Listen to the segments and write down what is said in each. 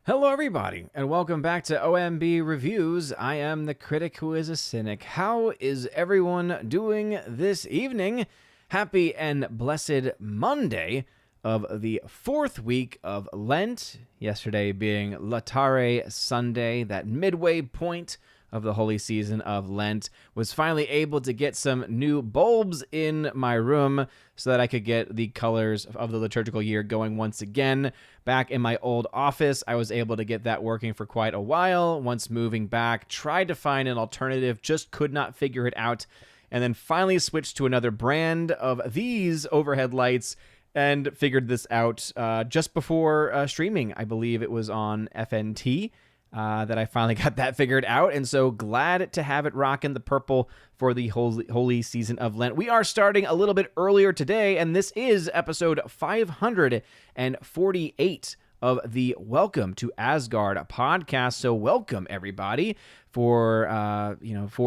Hello, everybody, and welcome back to OMB Reviews. I am the critic who is a cynic. How is everyone doing this evening? Happy and blessed Monday of the fourth week of Lent. Yesterday being Laetare Sunday, that midway point of the holy season of Lent. Was finally able to get some new bulbs in my room so that I could get the colors of the liturgical year going once again. Back in my old office, I was able to get that working for quite a while. Once moving back, tried to find an alternative, just could not figure it out, and then finally switched to another brand of these overhead lights and figured this out just before streaming. I believe it was on FNT. That I finally got that figured out, and so glad to have it rocking the purple for the holy season of Lent. We are starting a little bit earlier today, and this is episode 548 of the Welcome to Asgard podcast. So welcome everybody for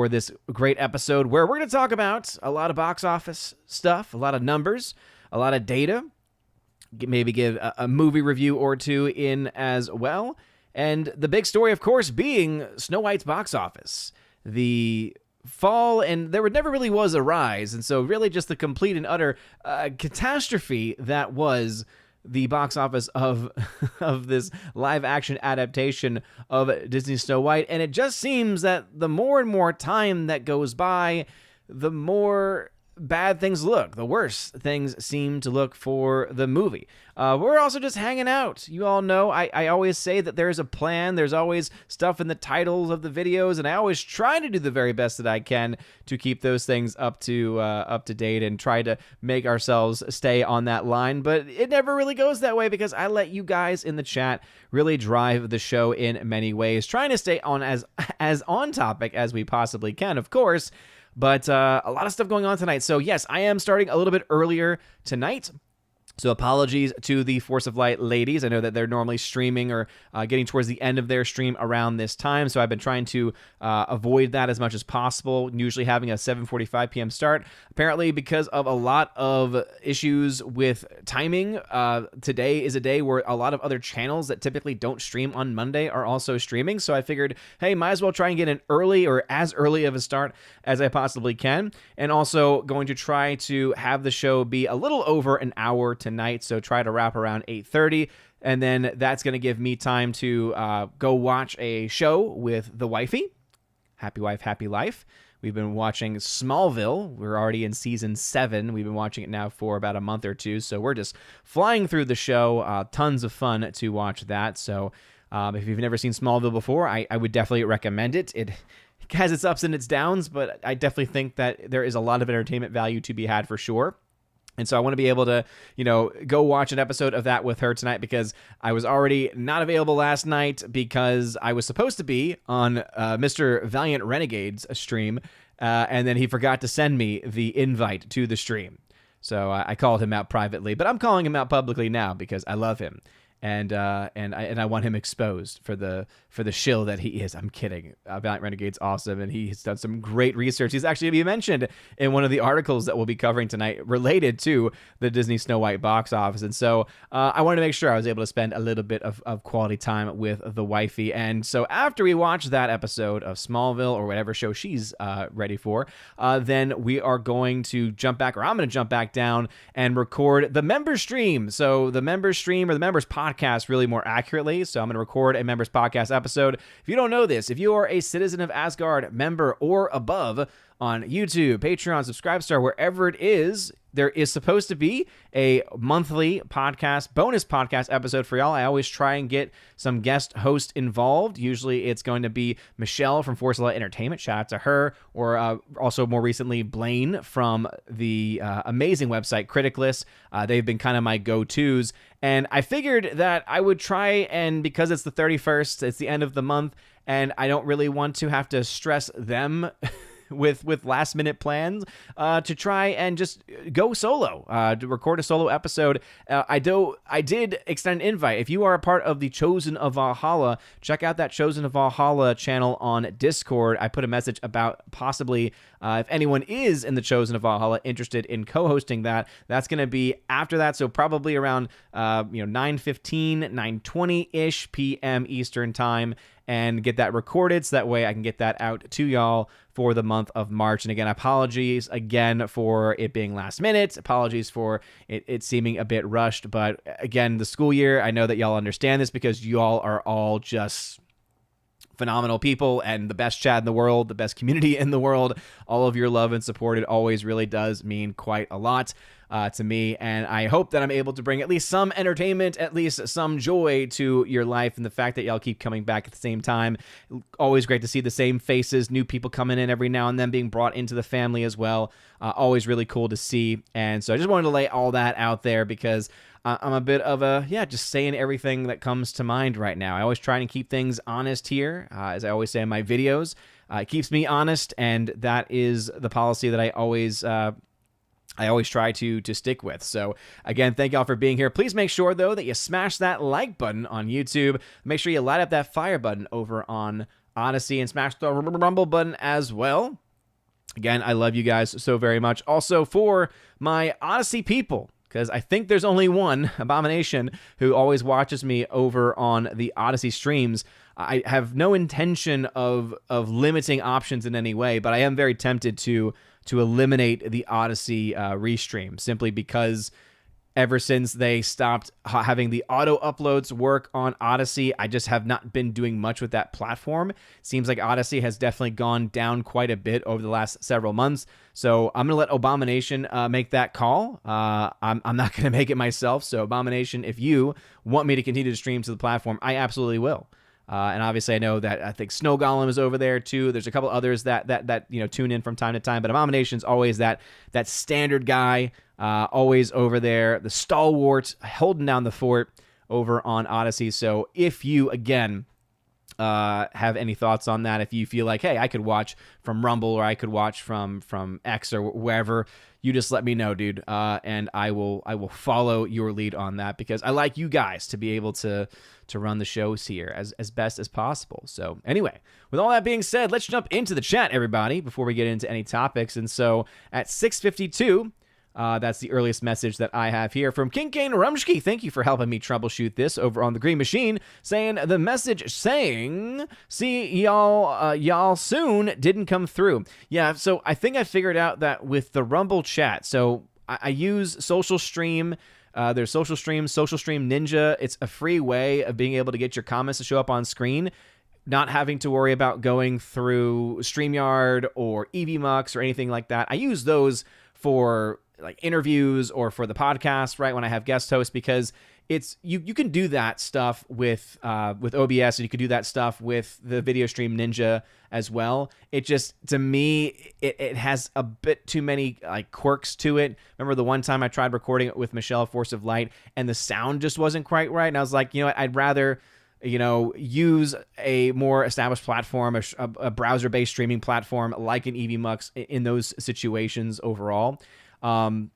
this great episode where we're going to talk about a lot of box office stuff, a lot of numbers, a lot of data, maybe give a movie review or two in as well. And the big story, of course, being Snow White's box office. The fall, and there never really was a rise, and so really just the complete and utter catastrophe that was the box office of this live-action adaptation of Disney's Snow White. And it just seems that the more and more time that goes by, the more bad things look, the worse things seem to look for the movie. We're also just hanging out. You all know I always say that there's a plan. There's always stuff in the titles of the videos, and I always try to do the very best that I can to keep those things up to date and try to make ourselves stay on that line. But it never really goes that way because I let you guys in the chat really drive the show in many ways, trying to stay on as on topic as we possibly can, of course. But a lot of stuff going on tonight. So yes, I am starting a little bit earlier tonight. So apologies to the Force of Light ladies. I know that they're normally streaming or getting towards the end of their stream around this time. So I've been trying to avoid that as much as possible, usually having a 7:45 p.m. start. Apparently, because of a lot of issues with timing, today is a day where a lot of other channels that typically don't stream on Monday are also streaming. So I figured, hey, might as well try and get an early or as early of a start as I possibly can. And also going to try to have the show be a little over an hour tonight, so try to wrap around 8:30, and then that's going to give me time to go watch a show with the wifey. Happy wife, happy life. We've been watching Smallville. We're already in season 7. We've been watching it now for about a month or two, so we're just flying through the show. Tons of fun to watch that. So if you've never seen Smallville before, I would definitely recommend it. It has its ups and its downs, but I definitely think that there is a lot of entertainment value to be had for sure. And so I want to be able to, go watch an episode of that with her tonight because I was already not available last night because I was supposed to be on Mr. Valiant Renegade's stream, and then he forgot to send me the invite to the stream. So I called him out privately, but I'm calling him out publicly now because I love him. And I want him exposed for the shill that he is. I'm kidding. Valiant Renegade's awesome, and he's done some great research. He's actually going to be mentioned in one of the articles that we'll be covering tonight related to the Disney Snow White box office. And so I wanted to make sure I was able to spend a little bit of quality time with the wifey. And so after we watch that episode of Smallville or whatever show she's ready for, then we are going to jump back, or I'm going to jump back down and record the member stream. So the member stream, or the members podcast really more accurately. So I'm going to record a members podcast episode. If you don't know this, if you are a Citizen of Asgard member or above on YouTube, Patreon, Subscribestar, wherever it is, there is supposed to be a monthly podcast, bonus podcast episode for y'all. I always try and get some guest host involved. Usually it's going to be Michelle from Force of Light Entertainment. Shout out to her. Or also more recently, Blaine from the amazing website Criticless. They've been kind of my go-tos. And I figured that I would try, and because it's the 31st, it's the end of the month, and I don't really want to have to stress them with last minute plans to try and just go solo, to record a solo episode. I did extend an invite. If you are a part of the Chosen of Valhalla, check out that Chosen of Valhalla channel on Discord. I put a message about possibly if anyone is in the Chosen of Valhalla interested in co-hosting that. That's going to be after that, so probably around 9:15, 9:20-ish p.m. Eastern time, and get that recorded so that way I can get that out to y'all for the month of March. And again, apologies again for it being last minute. Apologies for it seeming a bit rushed. But again, the school year, I know that y'all understand this because y'all are all just phenomenal people and the best chat in the world, the best community in the world. All of your love and support, it always really does mean quite a lot to me, and I hope that I'm able to bring at least some entertainment, at least some joy to your life, and the fact that y'all keep coming back at the same time. Always great to see the same faces, new people coming in every now and then, being brought into the family as well. Always really cool to see, and so I just wanted to lay all that out there because I'm a bit of just saying everything that comes to mind right now. I always try and keep things honest here, as I always say in my videos. It keeps me honest, and that is the policy that I always try to stick with. So again, thank y'all for being here. Please make sure though that you smash that like button on YouTube. Make sure you light up that fire button over on Odyssey and smash the rumble button as well. Again, I love you guys so very much. Also for my Odyssey people, because I think there's only one, Abomination, who always watches me over on the Odyssey streams. I have no intention of limiting options in any way, but I am very tempted to eliminate the Odyssey restream, simply because ever since they stopped having the auto uploads work on Odyssey, I just have not been doing much with that platform. Seems like Odyssey has definitely gone down quite a bit over the last several months. So I'm going to let Abomination make that call. I'm not going to make it myself. So Abomination, if you want me to continue to stream to the platform, I absolutely will. And obviously I know that I think Snow Golem is over there too. There's a couple others that tune in from time to time, but Abomination's always that standard guy, always over there, the stalwart holding down the fort over on Odyssey. So if you again have any thoughts on that, if you feel like, hey, I could watch from Rumble or I could watch from X or wherever, you just let me know, dude, and I will follow your lead on that, because I like you guys to be able to run the shows here as best as possible. So anyway, with all that being said, let's jump into the chat, everybody, before we get into any topics. And so at 6:52, that's the earliest message that I have here from King Kane Rumsky. Thank you for helping me troubleshoot this over on the Green Machine. Saying the message saying, see y'all soon didn't come through. Yeah, so I think I figured out that with the Rumble chat. So I use Social Stream. There's Social Stream, Social Stream Ninja. It's a free way of being able to get your comments to show up on screen, not having to worry about going through StreamYard or EVMux or anything like that. I use those for like interviews or for the podcast, right, when I have guest hosts, because it's you can do that stuff with OBS, and you can do that stuff with the Video Stream Ninja as well. It just, to me, it has a bit too many like quirks to it. Remember the one time I tried recording it with Michelle Force of Light and the sound just wasn't quite right, and I was like, you know what, I'd rather use a more established platform, a browser-based streaming platform like an EVMux in those situations overall. And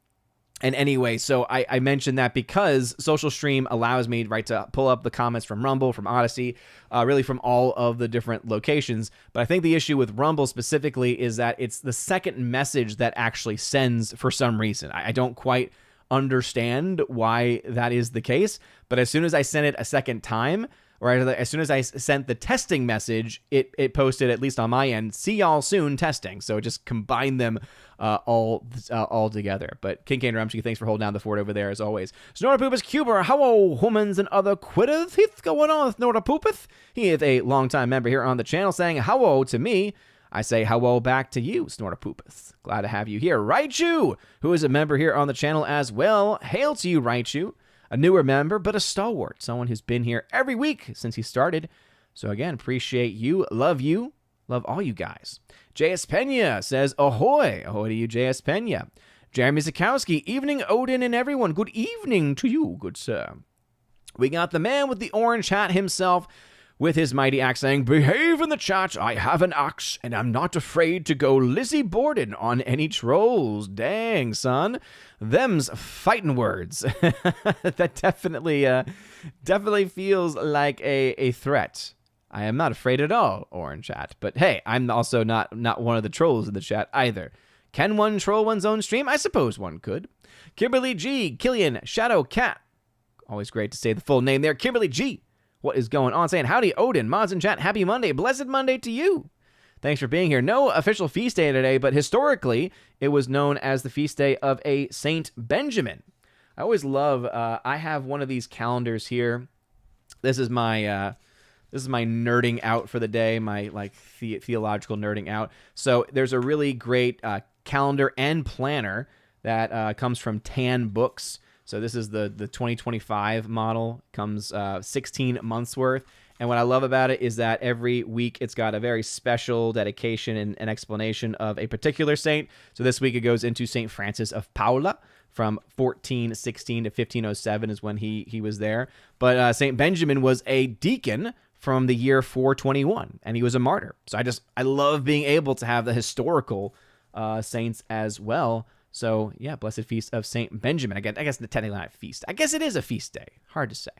anyway, so I mentioned that because Social Stream allows me, right, to pull up the comments from Rumble, from Odyssey, really from all of the different locations. But I think the issue with Rumble specifically is that it's the second message that actually sends for some reason. I don't quite understand why that is the case, but as soon as I sent it a second time, or as soon as I sent the testing message, it posted, at least on my end, see y'all soon testing. So it just combined them all together. But King Kane Rumsky, thanks for holding down the fort over there as always. Snorapupus Cuber, hello, humans and other quitters. What's going on with Snorapupus? He is a longtime member here on the channel saying hello to me. I say hello back to you, Snorapupus. Glad to have you here. Raichu, who is a member here on the channel as well. Hail to you, Raichu. A newer member, but a stalwart. Someone who's been here every week since he started. So again, appreciate you. Love all you guys. JS Pena says, ahoy. Ahoy to you, JS Pena. Jeremy Zakowski, evening, Odin and everyone. Good evening to you, good sir. We got the man with the orange hat himself. with his mighty axe saying, "Behave in the chat, I have an axe, and I'm not afraid to go Lizzie Borden on any trolls." Dang, son. Them's fighting words. That definitely feels like a threat. I am not afraid at all, Orange Chat. But hey, I'm also not one of the trolls in the chat either. Can one troll one's own stream? I suppose one could. Kimberly G, Killian, Shadow Cat. Always great to say the full name there. Kimberly G. What is going on? Saying, howdy, Odin, mods in chat. Happy Monday. Blessed Monday to you. Thanks for being here. No official feast day today, but historically, it was known as the feast day of a Saint Benjamin. I always love, I have one of these calendars here. This is my nerding out for the day, my theological nerding out. So there's a really great calendar and planner that comes from Tan Books. So this is the 2025 model, comes 16 months worth. And what I love about it is that every week it's got a very special dedication and explanation of a particular saint. So this week it goes into St. Francis of Paula from 1416 to 1507 is when he was there. But St. Benjamin was a deacon from the year 421, and he was a martyr. So I love being able to have the historical saints as well. So yeah, blessed feast of St. Benjamin. I guess technically not a feast. I guess it is a feast day. Hard to say.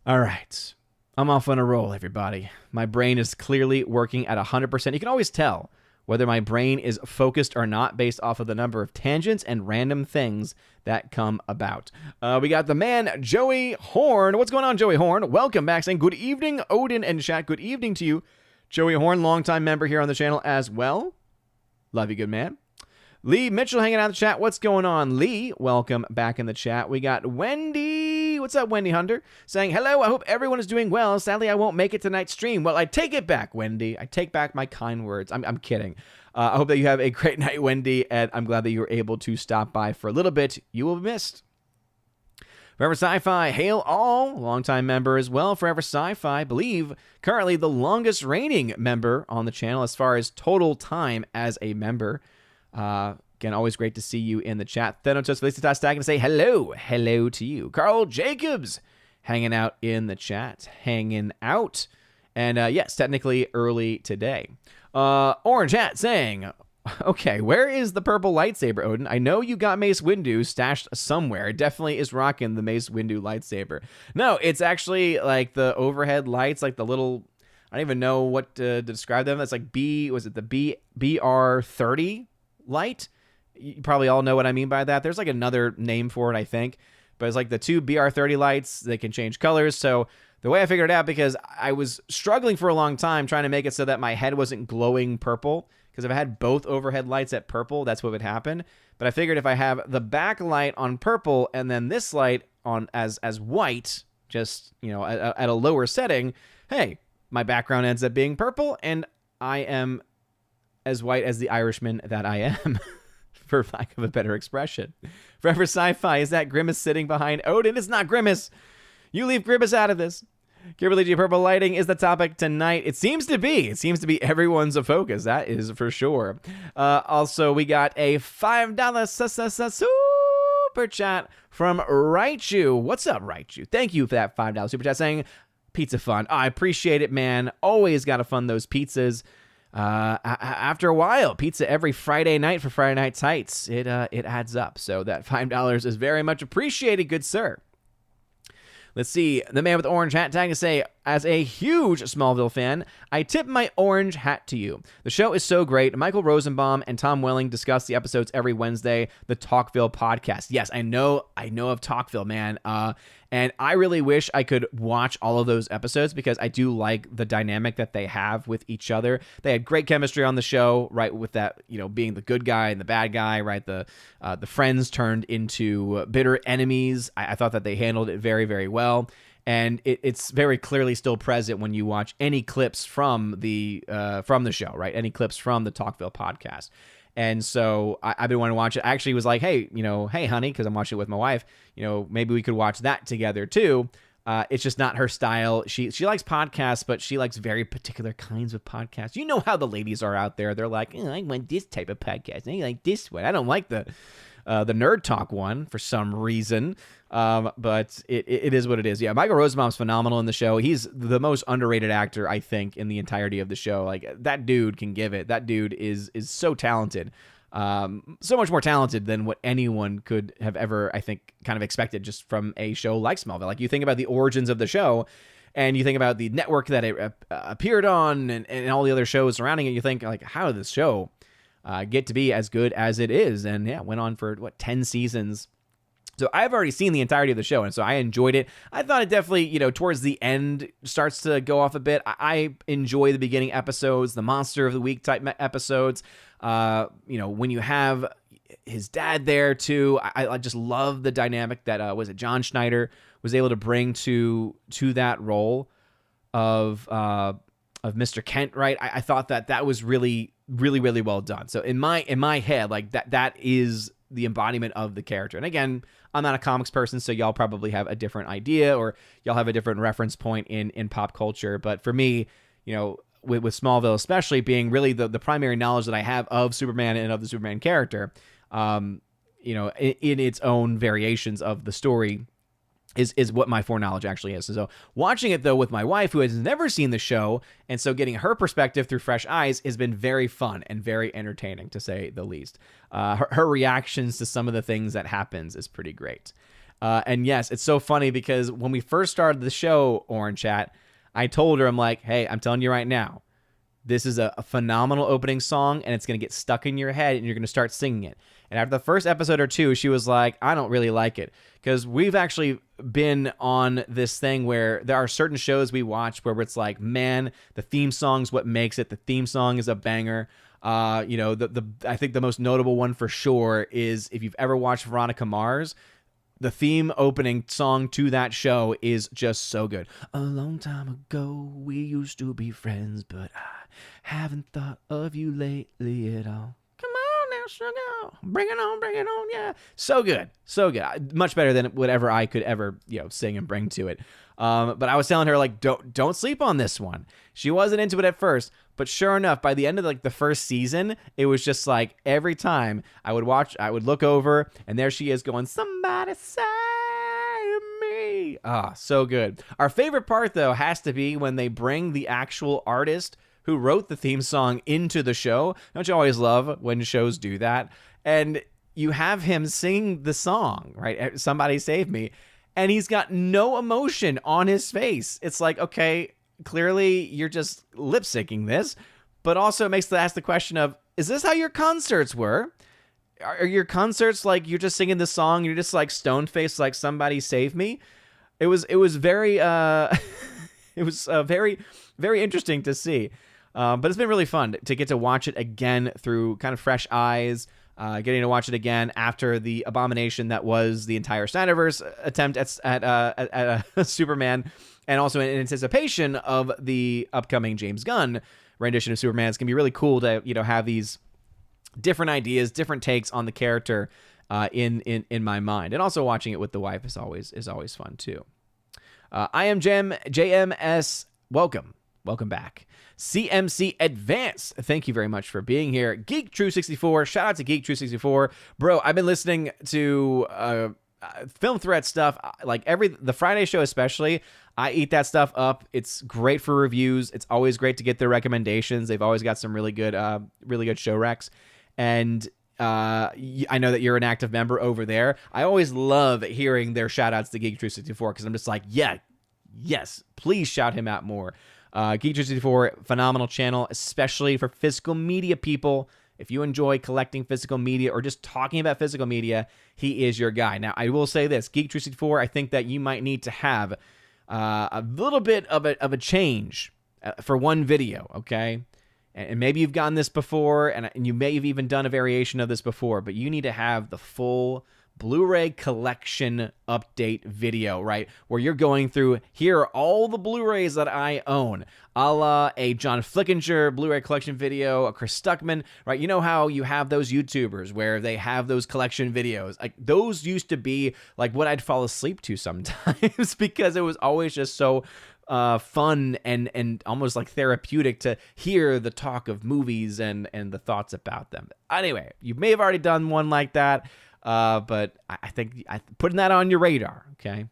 All right. I'm off on a roll, everybody. My brain is clearly working at 100%. You can always tell whether my brain is focused or not based off of the number of tangents and random things that come about. We got the man, Joey Horn. What's going on, Joey Horn? Welcome back, saying good evening, Odin and chat. Good evening to you. Joey Horn, longtime member here on the channel as well. Love you, good man. Lee Mitchell hanging out in the chat. What's going on, Lee? Welcome back in the chat. We got Wendy. What's up, Wendy Hunter? Saying, hello, I hope everyone is doing well. Sadly, I won't make it tonight's stream. Well, I take it back, Wendy. I take back my kind words. I'm kidding. I hope that you have a great night, Wendy, and I'm glad that you were able to stop by for a little bit. You will be missed. Forever Sci-Fi, hail all, longtime member as well. Forever Sci-Fi, I believe, currently the longest reigning member on the channel as far as total time as a member. Again, always great to see you in the chat. Thanatos Felicitas tagging to say hello to you. Carl Jacobs hanging out in the chat, hanging out. And yes, technically early today. Orange Hat saying, okay, where is the purple lightsaber, Odin? I know you got Mace Windu stashed somewhere. It definitely is rocking the Mace Windu lightsaber. No, it's actually like the overhead lights, like the little, I don't even know what to describe them. That's like the BR30 light? You probably all know what I mean by that. There's like another name for it, I think. But it's like the two BR30 lights. They can change colors. So the way I figured it out, because I was struggling for a long time trying to make it so that my head wasn't glowing purple. Because if I had both overhead lights at purple, that's what would happen. But I figured if I have the back light on purple and then this light on as white, just, you know, at a lower setting, hey, my background ends up being purple and I am as white as the Irishman that I am, for lack of a better expression. Forever Sci-Fi, is that Grimace sitting behind Odin? It's not Grimace. You leave Grimace out of this. Kimberly G, purple lighting is the topic tonight. It seems to be. It seems to be everyone's a focus. That is for sure. Also, we got a $5 super chat from Raichu. What's up, Raichu? Thank you for that $5 super chat saying, pizza fun. I appreciate it, man. Always got to fund those pizzas. After a while, pizza every Friday night for Friday Night Tights. It adds up. So that $5 is very much appreciated, good sir. Let's see. The man with the orange hat tag to say, as a huge Smallville fan, I tip my orange hat to you. The show is so great. Michael Rosenbaum and Tom Welling discuss the episodes every Wednesday. The Talkville podcast. Yes, I know of Talkville, man. And I really wish I could watch all of those episodes because I do like the dynamic that they have with each other. They had great chemistry on the show, right? With that, you know, being the good guy and the bad guy, right? The friends turned into bitter enemies. I thought that they handled it very, very well. And it's very clearly still present when you watch any clips from the show, right? Any clips from the Talkville podcast. And so I've been wanting to watch it. I actually was like, hey, honey, because I'm watching it with my wife, maybe we could watch that together too. It's just not her style. She likes podcasts, but she likes very particular kinds of podcasts. You know how the ladies are out there. They're like, I want this type of podcast. I like this one. I don't like the the Nerd Talk one for some reason. But it is what it is. Yeah, Michael Rosenbaum's phenomenal in the show. He's the most underrated actor, I think, in the entirety of the show. Like, that dude can give it. That dude is so talented. So much more talented than what anyone could have ever, I think, kind of expected just from a show like Smallville. Like, you think about the origins of the show, and you think about the network that it appeared on, and all the other shows surrounding it, you think, like, how did this show get to be as good as it is? And yeah, went on for, 10 seasons. So I've already seen the entirety of the show, and so I enjoyed it. I thought it definitely, towards the end starts to go off a bit. I enjoy the beginning episodes, the Monster of the Week type episodes. When you have his dad there too, I just love the dynamic that was it John Schneider was able to bring to that role of Mr. Kent, right? I thought that was really, really, really well done. So in my head, like that is the embodiment of the character. And again, I'm not a comics person, so y'all probably have a different idea, or y'all have a different reference point in pop culture. But for me, with Smallville especially being really the primary knowledge that I have of Superman and of the Superman character, in its own variations of the story, is what my foreknowledge actually is. So watching it, though, with my wife, who has never seen the show, and so getting her perspective through fresh eyes has been very fun and very entertaining, to say the least. Her reactions to some of the things that happens is pretty great. And yes, it's so funny because when we first started the show, Orange Chat, I told her, I'm like, hey, I'm telling you right now, this is a phenomenal opening song, and it's going to get stuck in your head, and you're going to start singing it. And after the first episode or two, she was like, I don't really like it. Because we've actually been on this thing where there are certain shows we watch where it's like, man, the theme song's what makes it. The theme song is a banger. I think the most notable one for sure is, if you've ever watched Veronica Mars, the theme opening song to that show is just so good. A long time ago, we used to be friends, but I haven't thought of you lately at all. Come on now, sugar. Bring it on, yeah. So good. Much better than whatever I could ever, sing and bring to it. But I was telling her, like, don't sleep on this one. She wasn't into it at first, but sure enough, by the end of the first season, it was just like every time I would watch, I would look over, and there she is going, somebody save me. So good. Our favorite part, though, has to be when they bring the actual artist who wrote the theme song into the show. Don't you always love when shows do that? And you have him sing the song, right? Somebody Save Me. And he's got no emotion on his face. It's like, okay, clearly you're just lip syncing this, but also it makes to ask the question of, is this how your concerts were? Are your concerts like you're just singing the song, you're just like stone faced, like Somebody Save Me? It was very very, very interesting to see. But it's been really fun to get to watch it again through kind of fresh eyes. Getting to watch it again after the abomination that was the entire Snyderverse attempt at Superman, and also in anticipation of the upcoming James Gunn rendition of Superman. It's gonna be really cool to have these different ideas, different takes on the character in my mind, and also watching it with the wife is always fun too. I am JMS. Welcome back. CMC Advance, thank you very much for being here. Geek True 64, shout out to Geek True 64, bro. I've been listening to Film Threat stuff like the Friday show especially. I eat that stuff up. It's great for reviews. It's always great to get their recommendations. They've always got some really good show recs. And I know that you're an active member over there. I always love hearing their shout outs to Geek True 64 because I'm just like, yes, please shout him out more. Geek True 64, phenomenal channel, especially for physical media people. If you enjoy collecting physical media or just talking about physical media, he is your guy. Now, I will say this, Geek True 64, I think that you might need to have a little bit of a change for one video, okay? And maybe you've gotten this before, and you may have even done a variation of this before, but you need to have the full Blu-ray collection update video, right? Where you're going through, here are all the Blu-rays that I own, a la a John Flickinger Blu-ray collection video, a Chris Stuckman, right? You know how you have those YouTubers where they have those collection videos? Like, those used to be like what I'd fall asleep to sometimes because it was always just so fun and almost like therapeutic to hear the talk of movies and the thoughts about them. Anyway, you may have already done one like that. But I think putting that on your radar, okay?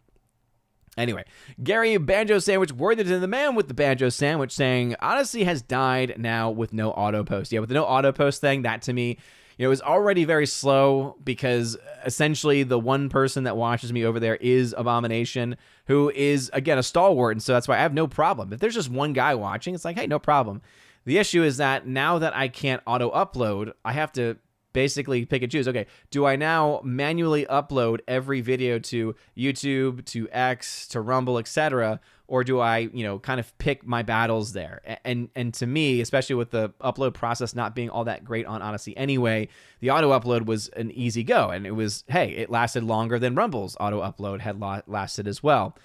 Anyway, Gary Banjo Sandwich Worthington, the man with the banjo sandwich, saying Odyssey has died now with no auto post. Yeah, with the no auto post thing, that to me, it was already very slow because essentially the one person that watches me over there is Abomination, who is, again, a stalwart, and so that's why I have no problem. If there's just one guy watching, it's like, hey, no problem. The issue is that now that I can't auto upload, I have to basically pick and choose. Okay, do I now manually upload every video to YouTube, to X, to Rumble, etc., or do I, kind of pick my battles there? And to me, especially with the upload process not being all that great on Odyssey anyway, the auto upload was an easy go, and it was, hey, it lasted longer than Rumble's auto upload had lasted as well.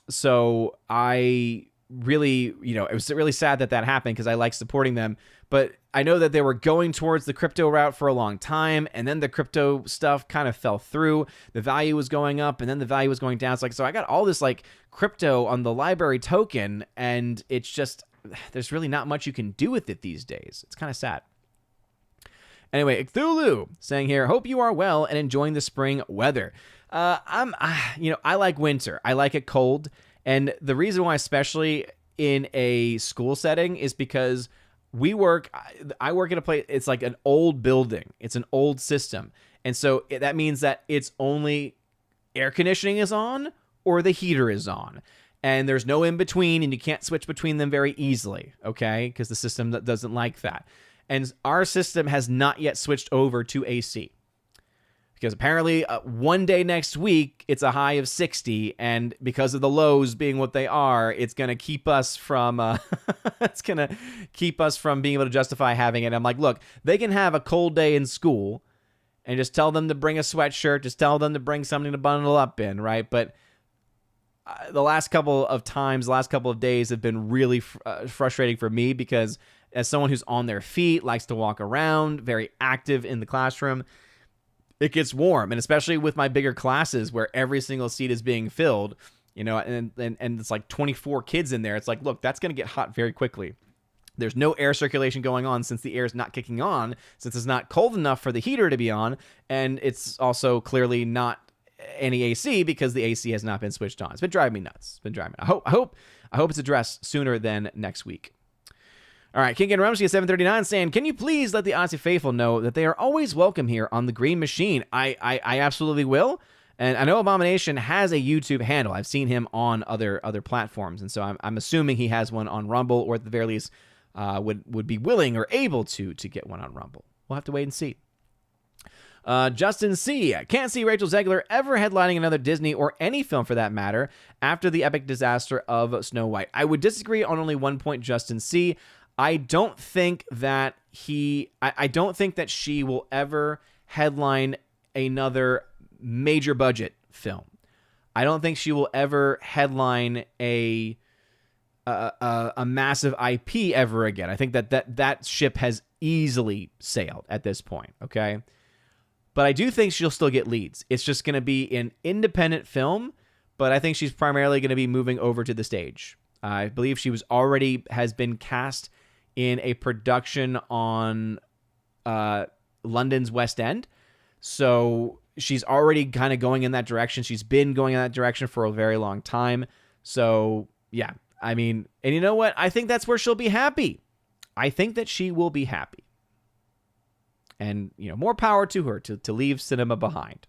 So I really, it was really sad that happened because I like supporting them, but I know that they were going towards the crypto route for a long time, and then the crypto stuff kind of fell through. The value was going up, and then the value was going down. It's like, so I got all this like crypto on the library token, and it's just, there's really not much you can do with it these days. It's kind of sad. Anyway, Cthulhu saying here, hope you are well and enjoying the spring weather. I like winter. I like it cold. And the reason why, especially in a school setting, is because I work at a place, it's like an old building. It's an old system. And so that means that it's only air conditioning is on or the heater is on. And there's no in between, and you can't switch between them very easily, okay? Because the system doesn't like that. And our system has not yet switched over to AC. Because apparently one day next week, it's a high of 60, and because of the lows being what they are, it's going to keep us from being able to justify having it. I'm like, look, they can have a cold day in school and just tell them to bring a sweatshirt, just tell them to bring something to bundle up in, right? But the last couple of days have been really frustrating for me because as someone who's on their feet, likes to walk around, very active in the classroom, it gets warm, and especially with my bigger classes where every single seat is being filled, and it's like 24 kids in there. It's like, look, that's going to get hot very quickly. There's no air circulation going on since the air is not kicking on, since it's not cold enough for the heater to be on, and it's also clearly not any AC because the AC has not been switched on. It's been driving me nuts. I hope it's addressed sooner than next week. All right, King and Rumsky at 739 saying, can you please let the Odyssey faithful know that they are always welcome here on the Green Machine? I absolutely will. And I know Abomination has a YouTube handle. I've seen him on other platforms. And so I'm assuming he has one on Rumble, or at the very least would be willing or able to get one on Rumble. We'll have to wait and see. Justin C. Can't see Rachel Zegler ever headlining another Disney or any film for that matter after the epic disaster of Snow White. I would disagree on only one point, Justin C. I don't think that she will ever headline another major budget film. I don't think she will ever headline a massive IP ever again. I think that ship has easily sailed at this point, okay? But I do think she'll still get leads. It's just going to be an independent film, but I think she's primarily going to be moving over to the stage. I believe she has been cast in a production on London's West End. So she's already kind of going in that direction. She's been going in that direction for a very long time. So, yeah. I mean, and you know what? I think that's where she'll be happy. I think that she will be happy. And, more power to her to leave cinema behind.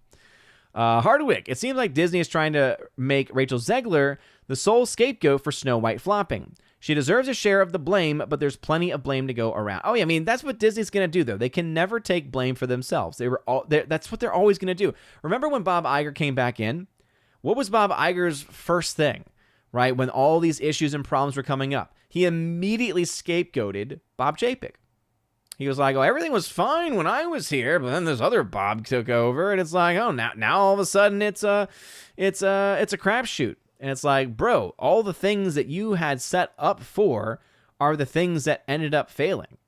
Hardwick, it seems like Disney is trying to make Rachel Zegler the sole scapegoat for Snow White flopping. She deserves a share of the blame, but there's plenty of blame to go around. Oh, yeah, I mean, that's what Disney's going to do, though. They can never take blame for themselves. That's what they're always going to do. Remember when Bob Iger came back in? What was Bob Iger's first thing, right, when all these issues and problems were coming up? He immediately scapegoated Bob Chapek. He was like, oh, everything was fine when I was here, but then this other Bob took over, and it's like, oh, now all of a sudden it's a crapshoot. And it's like, bro, all the things that you had set up for are the things that ended up failing.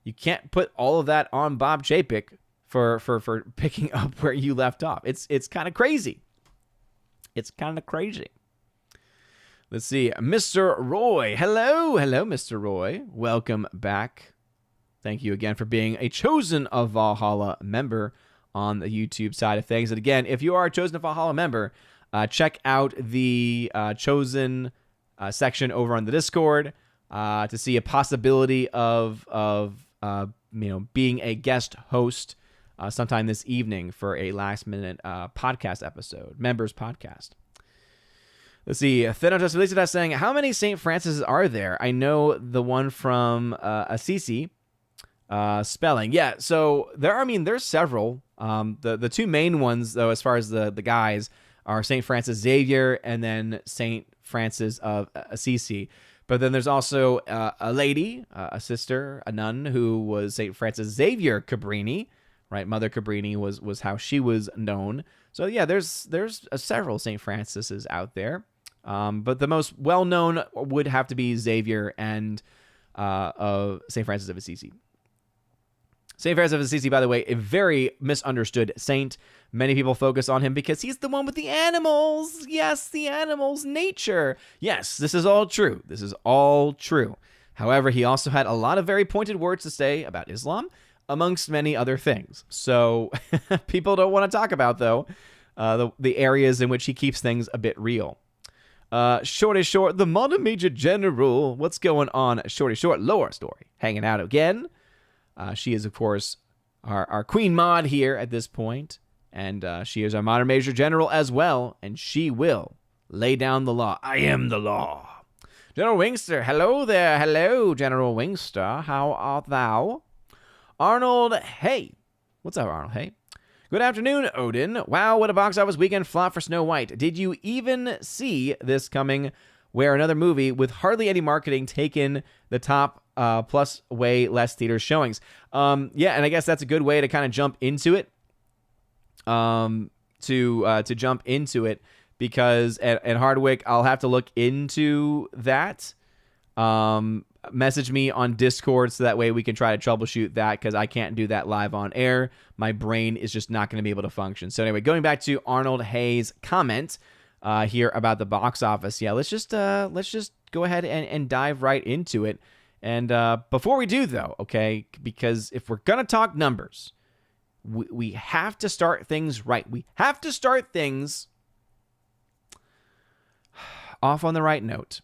You can't put all of that on Bob Chapek for picking up where you left off. It's kind of crazy. It's kind of crazy. Let's see. Mr. Roy. Hello, Mr. Roy. Welcome back. Thank you again for being a Chosen of Valhalla member on the YouTube side of things. And again, if you are a Chosen to Valhalla member, check out the Chosen section over on the Discord to see a possibility of being a guest host sometime this evening for a last-minute podcast episode, members podcast. Let's see. Thenotos Felicitas saying, how many St. Francis are there? I know the one from Assisi spelling. Yeah, so there's several. The two main ones, though, as far as the guys, are St. Francis Xavier and then St. Francis of Assisi. But then there's also a lady, a sister, a nun, who was St. Francis Xavier Cabrini, right? Mother Cabrini was how she was known. So yeah, there's several St. Francises out there. But the most well-known would have to be Xavier and of St. Francis of Assisi. St. Francis of Assisi, by the way, a very misunderstood saint. Many people focus on him because he's the one with the animals. Yes, the animals, nature. Yes, this is all true. This is all true. However, he also had a lot of very pointed words to say about Islam, amongst many other things. So people don't want to talk about, though, the areas in which he keeps things a bit real. Shorty Short, the modern Major General. What's going on, Shorty Short? Lower Story. Hanging out again. She is, of course, our Queen Maud here at this point, and she is our modern Major General as well, and she will lay down the law. I am the law. General Wingster, hello there. Hello, General Wingster. How art thou? Arnold, hey. What's up, Arnold? Hey. Good afternoon, Odin. Wow, what a box office weekend flop for Snow White. Did you even see this coming, where another movie with hardly any marketing taken the top plus way less theater showings? Yeah, and I guess that's a good way to kind of jump into it. To jump into it, because at Hardwick, I'll have to look into that. Message me on Discord so that way we can try to troubleshoot that, because I can't do that live on air. My brain is just not going to be able to function. So anyway, going back to Arnold Hayes' comment here about the box office. Yeah, let's just go ahead and dive right into it. And before we do, though, okay, because if we're going to talk numbers, we have to start things right. We have to start things off on the right note.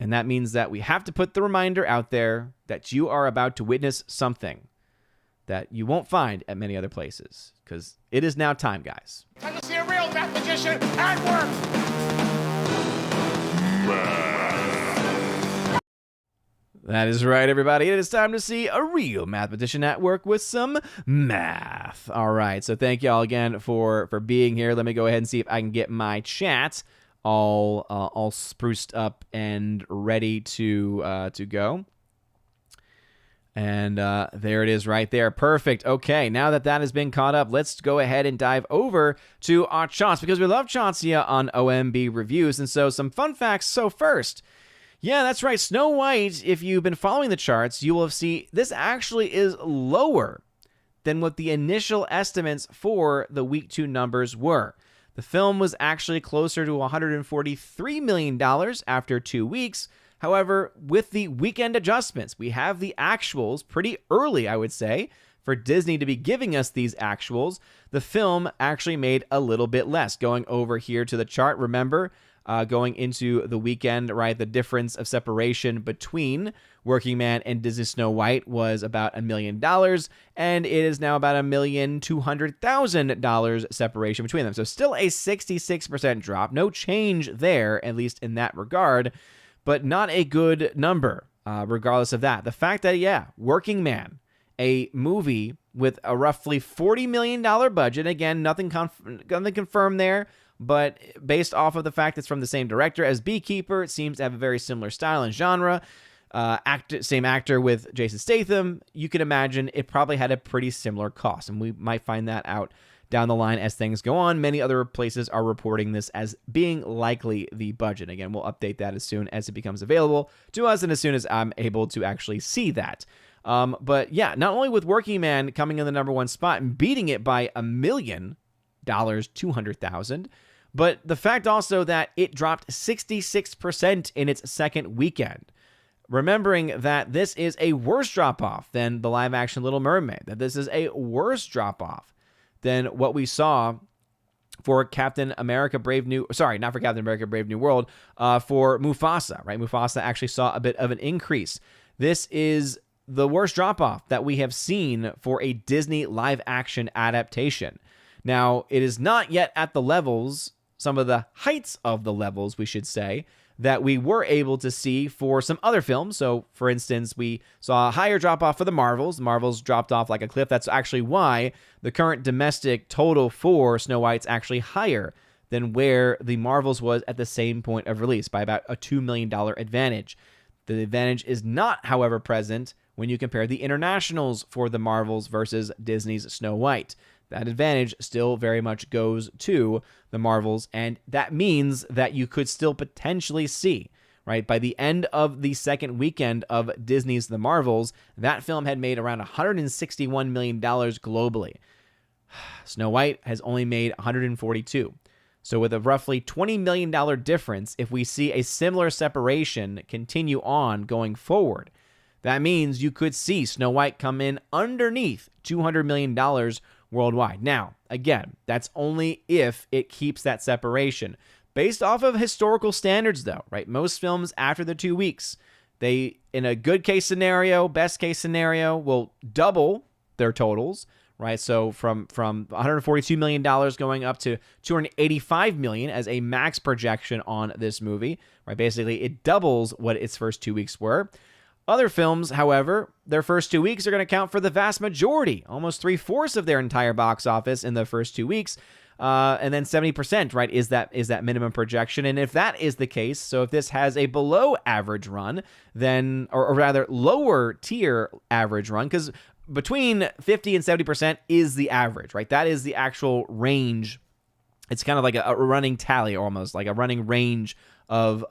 And that means that we have to put the reminder out there that you are about to witness something that you won't find at many other places. Because it is now time, guys. Time to see a real mathematician at work! That is right, everybody. It is time to see a real mathematician at work with some math. All right, so thank you all again for being here. Let me go ahead and see if I can get my chat all spruced up and ready to go. And there it is right there. Perfect. Okay, now that has been caught up, let's go ahead and dive over to our charts, because we love charts here on OMB Reviews. And so some fun facts. So first, yeah, that's right, Snow White, if you've been following the charts, you will see this actually is lower than what the initial estimates for the week 2 numbers were. The film was actually closer to $143 million after 2 weeks. However, with the weekend adjustments, we have the actuals pretty early, I would say, for Disney to be giving us these actuals. The film actually made a little bit less. Going over here to the chart, remember, going into the weekend, right, the difference of separation between Working Man and Disney Snow White was about $1 million, and it is now about $1,200,000 separation between them. So still a 66% drop. No change there, at least in that regard, but not a good number, regardless of that. The fact that, yeah, Working Man, a movie with a roughly $40 million budget, again, nothing confirmed there, but based off of the fact it's from the same director as Beekeeper, it seems to have a very similar style and genre. Same actor with Jason Statham, you can imagine it probably had a pretty similar cost, and we might find that out down the line as things go on. Many other places are reporting this as being likely the budget. Again, we'll update that as soon as it becomes available to us and as soon as I'm able to actually see that. But yeah, not only with Working Man coming in the number 1 spot and beating it by $1 million, 200,000, but the fact also that it dropped 66% in its second weekend. Remembering that this is a worse drop-off than the live-action Little Mermaid, that this is a worse drop-off than what we saw for Captain America Brave New... Sorry, not for Captain America Brave New World, for Mufasa, right? Mufasa actually saw a bit of an increase. This is the worst drop-off that we have seen for a Disney live-action adaptation. Now, it is not yet at the levels, some of the heights of the levels, we should say, that we were able to see for some other films. So, for instance, we saw a higher drop-off for the Marvels. The Marvels dropped off like a cliff. That's actually why the current domestic total for Snow White's actually higher than where the Marvels was at the same point of release, by about a $2 million advantage. The advantage is not, however, present when you compare the internationals for the Marvels versus Disney's Snow White. That advantage still very much goes to the Marvels, and that means that you could still potentially see, right, by the end of the second weekend of Disney's The Marvels, that film had made around $161 million globally. Snow White has only made $142. So with a roughly $20 million difference, if we see a similar separation continue on going forward, that means you could see Snow White come in underneath $200 million worldwide. Now, again, that's only if it keeps that separation. Based off of historical standards, though, right? Most films after the 2 weeks, they, in a good case scenario, best case scenario, will double their totals, right? So from $142 million going up to $285 million as a max projection on this movie, right? Basically, it doubles what its first 2 weeks were. Other films, however, their first 2 weeks are going to count for the vast majority, almost 3/4 of their entire box office in the first 2 weeks, and then 70%, right, is that minimum projection. And if that is the case, so if this has a below average run, then, or rather lower tier average run, because between 50 and 70% is the average, right? That is the actual range. It's kind of like a running tally, almost like a running range of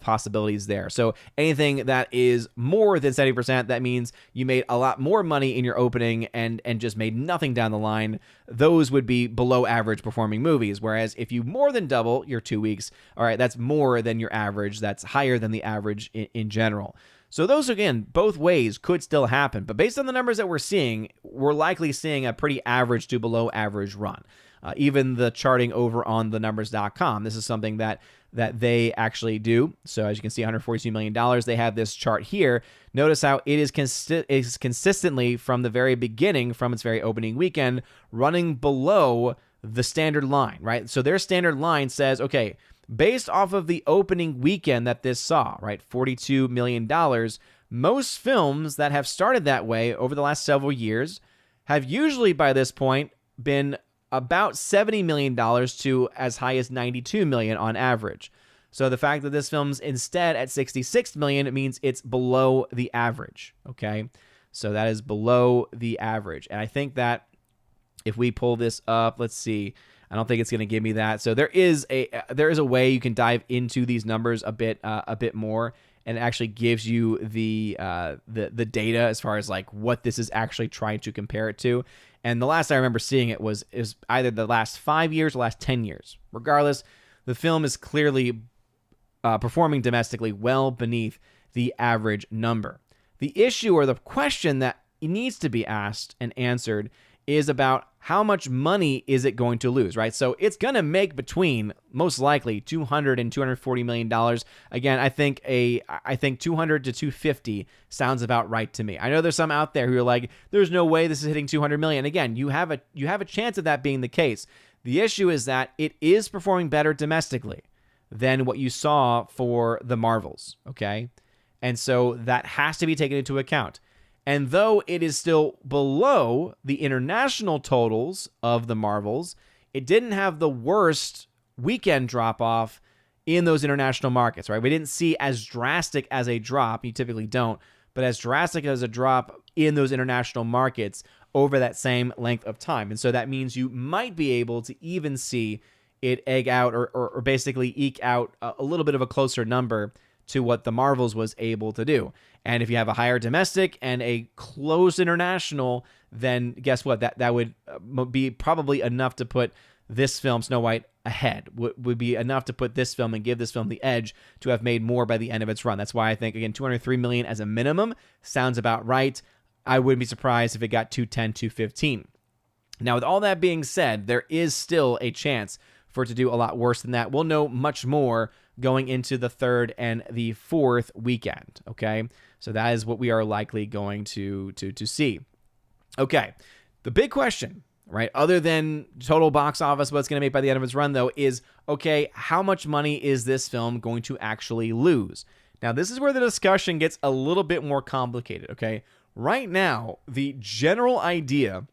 possibilities there. So anything that is more than 70%, that means you made a lot more money in your opening and just made nothing down the line. Those would be below average performing movies. Whereas if you more than double your 2 weeks, all right, that's more than your average. That's higher than the average in general. So those, again, both ways could still happen. But based on the numbers that we're seeing, we're likely seeing a pretty average to below average run. Even the charting over on thenumbers.com, this is something that they actually do. So as you can see, $142 million, they have this chart here. Notice how it is consistently from the very beginning, from its very opening weekend, running below the standard line, right? So their standard line says, okay, based off of the opening weekend that this saw, right, $42 million, most films that have started that way over the last several years have usually by this point been about $70 million to as high as $92 million on average. So the fact that this film's instead at $66 million, it means it's below the average, okay? So that is below the average. And I think that if we pull this up, let's see, I don't think it's going to give me that. So there is a way you can dive into these numbers a bit more, and it actually gives you the data as far as like what this is actually trying to compare it to. And the last I remember seeing it is either the last 5 years or last 10 years. Regardless, the film is clearly performing domestically well beneath the average number. The issue or the question that needs to be asked and answered is about how much money is it going to lose, right? So it's going to make between, most likely, $200 and $240 million. Again, I think 200 to 250 sounds about right to me. I know there's some out there who are like, there's no way this is hitting 200 million. Again, you have a chance of that being the case. The issue is that it is performing better domestically than what you saw for the Marvels, okay? And so that has to be taken into account. And though it is still below the international totals of the Marvels, it didn't have the worst weekend drop-off in those international markets, right? We didn't see as drastic as a drop, you typically don't, but as drastic as a drop in those international markets over that same length of time. And so that means you might be able to even see it egg out or basically eke out a little bit of a closer number to what the Marvels was able to do. And if you have a higher domestic and a close international, then guess what? That would be probably enough to put this film, Snow White, ahead. Would be enough to put this film and give this film the edge to have made more by the end of its run. That's why I think, again, $203 million as a minimum sounds about right. I wouldn't be surprised if it got $210, $215. Now, with all that being said, there is still a chance for it to do a lot worse than that. We'll know much more going into the third and the fourth weekend, okay? So that is what we are likely going to see. Okay, the big question, right, other than total box office, what it's going to make by the end of its run, though, is, okay, how much money is this film going to actually lose? Now, this is where the discussion gets a little bit more complicated, okay? Right now, the general idea,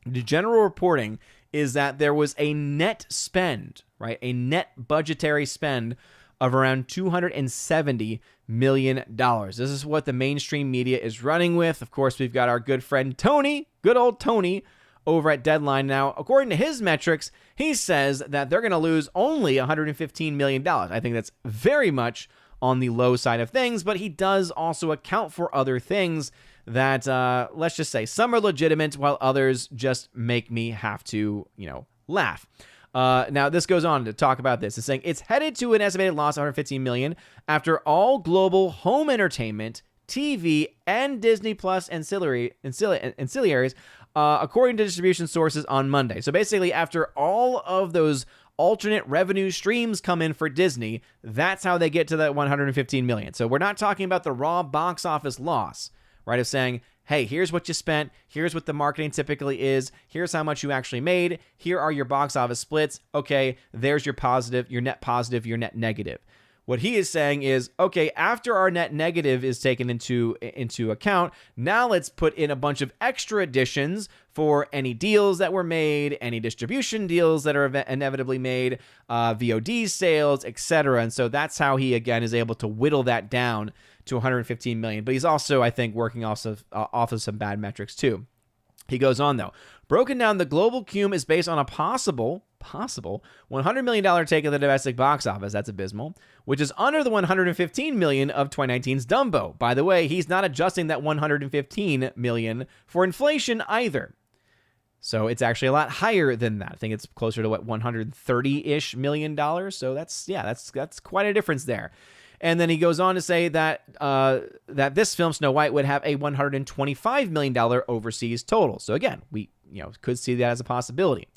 the general reporting is that there was a net spend, right, a net budgetary spend of around $270 million. This is what the mainstream media is running with. Of course, we've got our good friend Tony, good old Tony, over at Deadline. Now, according to his metrics, he says that they're going to lose only $115 million. I think that's very much on the low side of things, but he does also account for other things that, let's just say, some are legitimate while others just make me have to, laugh. Now, this goes on to talk about this. It's saying it's headed to an estimated loss of $115 million after all global home entertainment, TV, and Disney Plus ancillaries, according to distribution sources on Monday. So basically, after all of those alternate revenue streams come in for Disney, that's how they get to that $115 million. So we're not talking about the raw box office loss, right, of saying, hey, here's what you spent, here's what the marketing typically is, here's how much you actually made, here are your box office splits, okay, there's your positive, your net positive, your net negative. What he is saying is, okay, after our net negative is taken into account, now let's put in a bunch of extra additions for any deals that were made, any distribution deals that are inevitably made, VOD sales, etc. And so that's how he, again, is able to whittle that down to $115 million. But he's also, I think, working off of some bad metrics too. He goes on, though. Broken down, the global cum is based on a possible $100 million take of the domestic box office. That's abysmal, which is under the $115 million of 2019's Dumbo. By the way, he's not adjusting that $115 million for inflation either. So it's actually a lot higher than that. I think it's closer to $130-ish million. So that's quite a difference there. And then he goes on to say that that this film, Snow White, would have a $125 million overseas total. So again, we could see that as a possibility.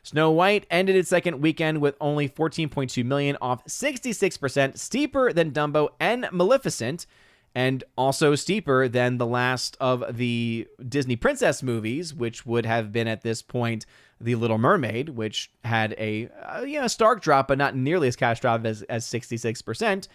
Snow White ended its second weekend with only $14.2 million, off 66%, steeper than Dumbo and Maleficent, and also steeper than the last of the Disney princess movies, which would have been at this point The Little Mermaid, which had a stark drop, but not nearly as catastrophic as 66%.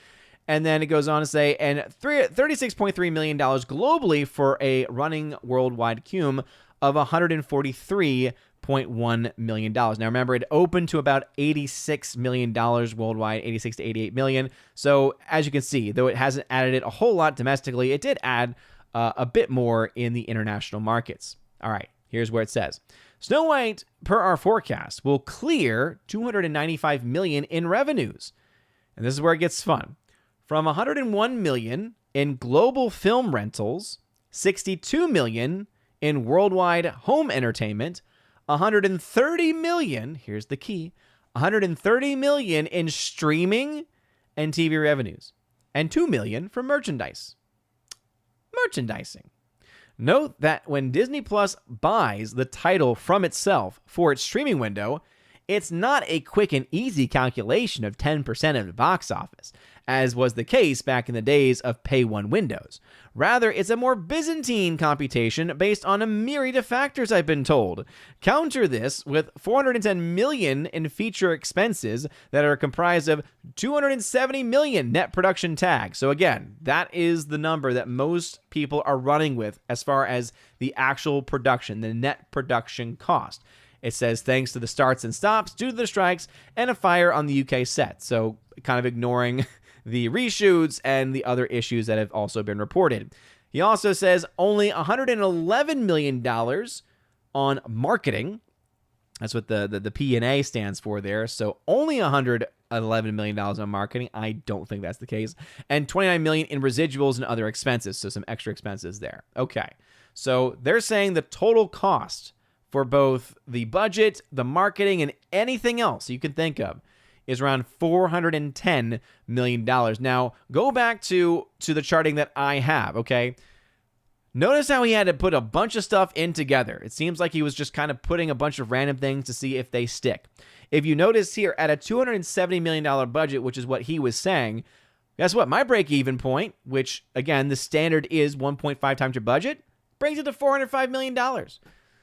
And then it goes on to say, and $36.3 million globally for a running worldwide cum of $143.1 million. Now remember, it opened to about $86 million worldwide, 86 to 88 million. So as you can see, though it hasn't added it a whole lot domestically, it did add a bit more in the international markets. All right, here's where it says, Snow White, per our forecast, will clear $295 million in revenues. And this is where it gets fun. From $101 million in global film rentals, $62 million in worldwide home entertainment, $130 million, here's the key, $130 million in streaming and TV revenues, and $2 million from merchandising. Note that when Disney Plus buys the title from itself for its streaming window, it's not a quick and easy calculation of 10% of the box office, as was the case back in the days of pay-one windows. Rather, it's a more Byzantine computation based on a myriad of factors, I've been told. Counter this with $410 million in feature expenses that are comprised of $270 million net production tag. So again, that is the number that most people are running with as far as the actual production, the net production cost. It says thanks to the starts and stops due to the strikes and a fire on the UK set. So kind of ignoring the reshoots and the other issues that have also been reported. He also says only $111 million on marketing. That's what the P&A stands for there. So only $111 million on marketing. I don't think that's the case. And $29 million in residuals and other expenses. So some extra expenses there. Okay. So they're saying the total cost for both the budget, the marketing, and anything else you can think of is around $410 million. Now, go back to the charting that I have, okay? Notice how he had to put a bunch of stuff in together. It seems like he was just kind of putting a bunch of random things to see if they stick. If you notice here, at a $270 million budget, which is what he was saying, guess what? My break-even point, which, again, the standard is 1.5 times your budget, brings it to $405 million.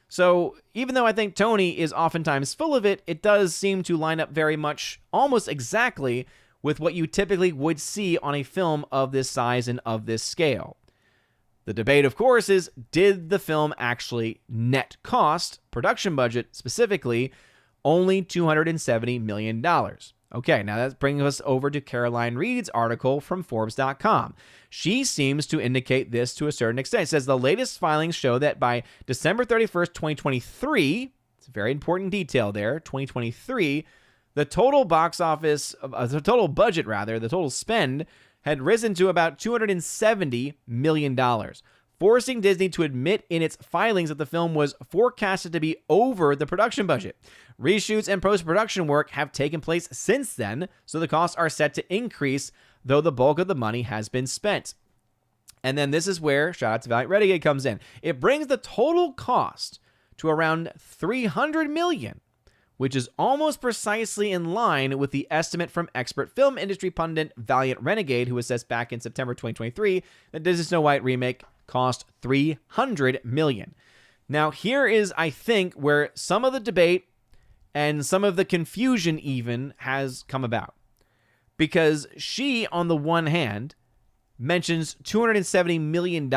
So even though I think Tony is oftentimes full of it, it does seem to line up very much, almost exactly, with what you typically would see on a film of this size and of this scale. The debate, of course, is did the film actually net cost, production budget specifically, only $270 million? Okay, now that brings us over to Caroline Reed's article from Forbes.com. She seems to indicate this to a certain extent. It says the latest filings show that by December 31st, 2023, it's a very important detail there, 2023, the total box office, the total budget rather, the total spend had risen to about $270 million, forcing Disney to admit in its filings that the film was forecasted to be over the production budget. Reshoots and post-production work have taken place since then, so the costs are set to increase, though the bulk of the money has been spent. And then this is where, shout out to Valiant Renegade, comes in. It brings the total cost to around $300 million, which is almost precisely in line with the estimate from expert film industry pundit Valiant Renegade, who assessed back in September 2023 that Disney Snow White remake cost $300 million. Now, here is, I think, where some of the debate and some of the confusion even has come about. Because she, on the one hand, mentions $270 million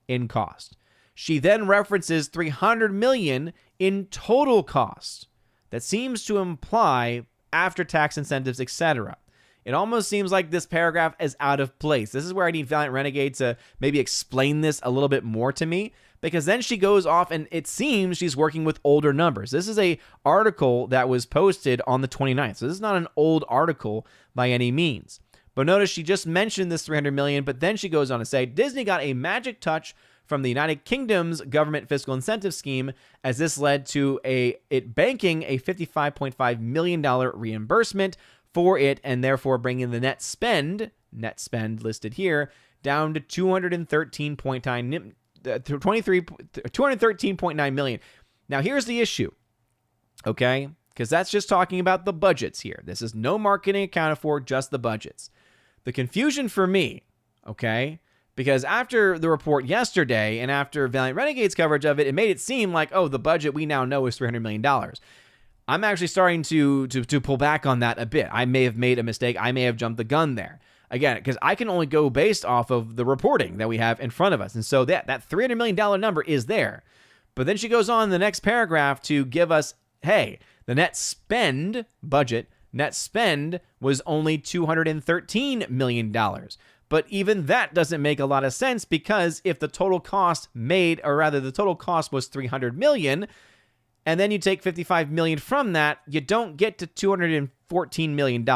in cost. She then references $300 million in total cost. That seems to imply after-tax incentives, etc. It almost seems like this paragraph is out of place. This is where I need Valiant Renegade to maybe explain this a little bit more to me, because then she goes off and it seems she's working with older numbers. This is a article that was posted on the 29th, so this is not an old article by any means. But notice she just mentioned this $300 million, but then she goes on to say, Disney got a magic touch from the United Kingdom's government fiscal incentive scheme, as this led to it banking a $55.5 million reimbursement for it, and therefore bringing the net spend listed here, down to $213.9 million. Now, here's the issue, okay? Because that's just talking about the budgets here. This is no marketing accounted for, just the budgets. The confusion for me, okay, because after the report yesterday and after Valiant Renegade's coverage of it, it made it seem like, oh, the budget we now know is $300 million. I'm actually starting to pull back on that a bit. I may have made a mistake. I may have jumped the gun there. Again, because I can only go based off of the reporting that we have in front of us. And so that $300 million number is there. But then she goes on in the next paragraph to give us, hey, the net spend was only $213 million. But even that doesn't make a lot of sense, because if the total cost the total cost was $300 million, and then you take $55 million from that, you don't get to $214 million.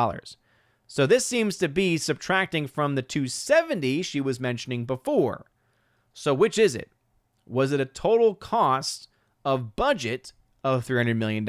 So this seems to be subtracting from the $270 she was mentioning before. So which is it? Was it a total cost of budget of $300 million?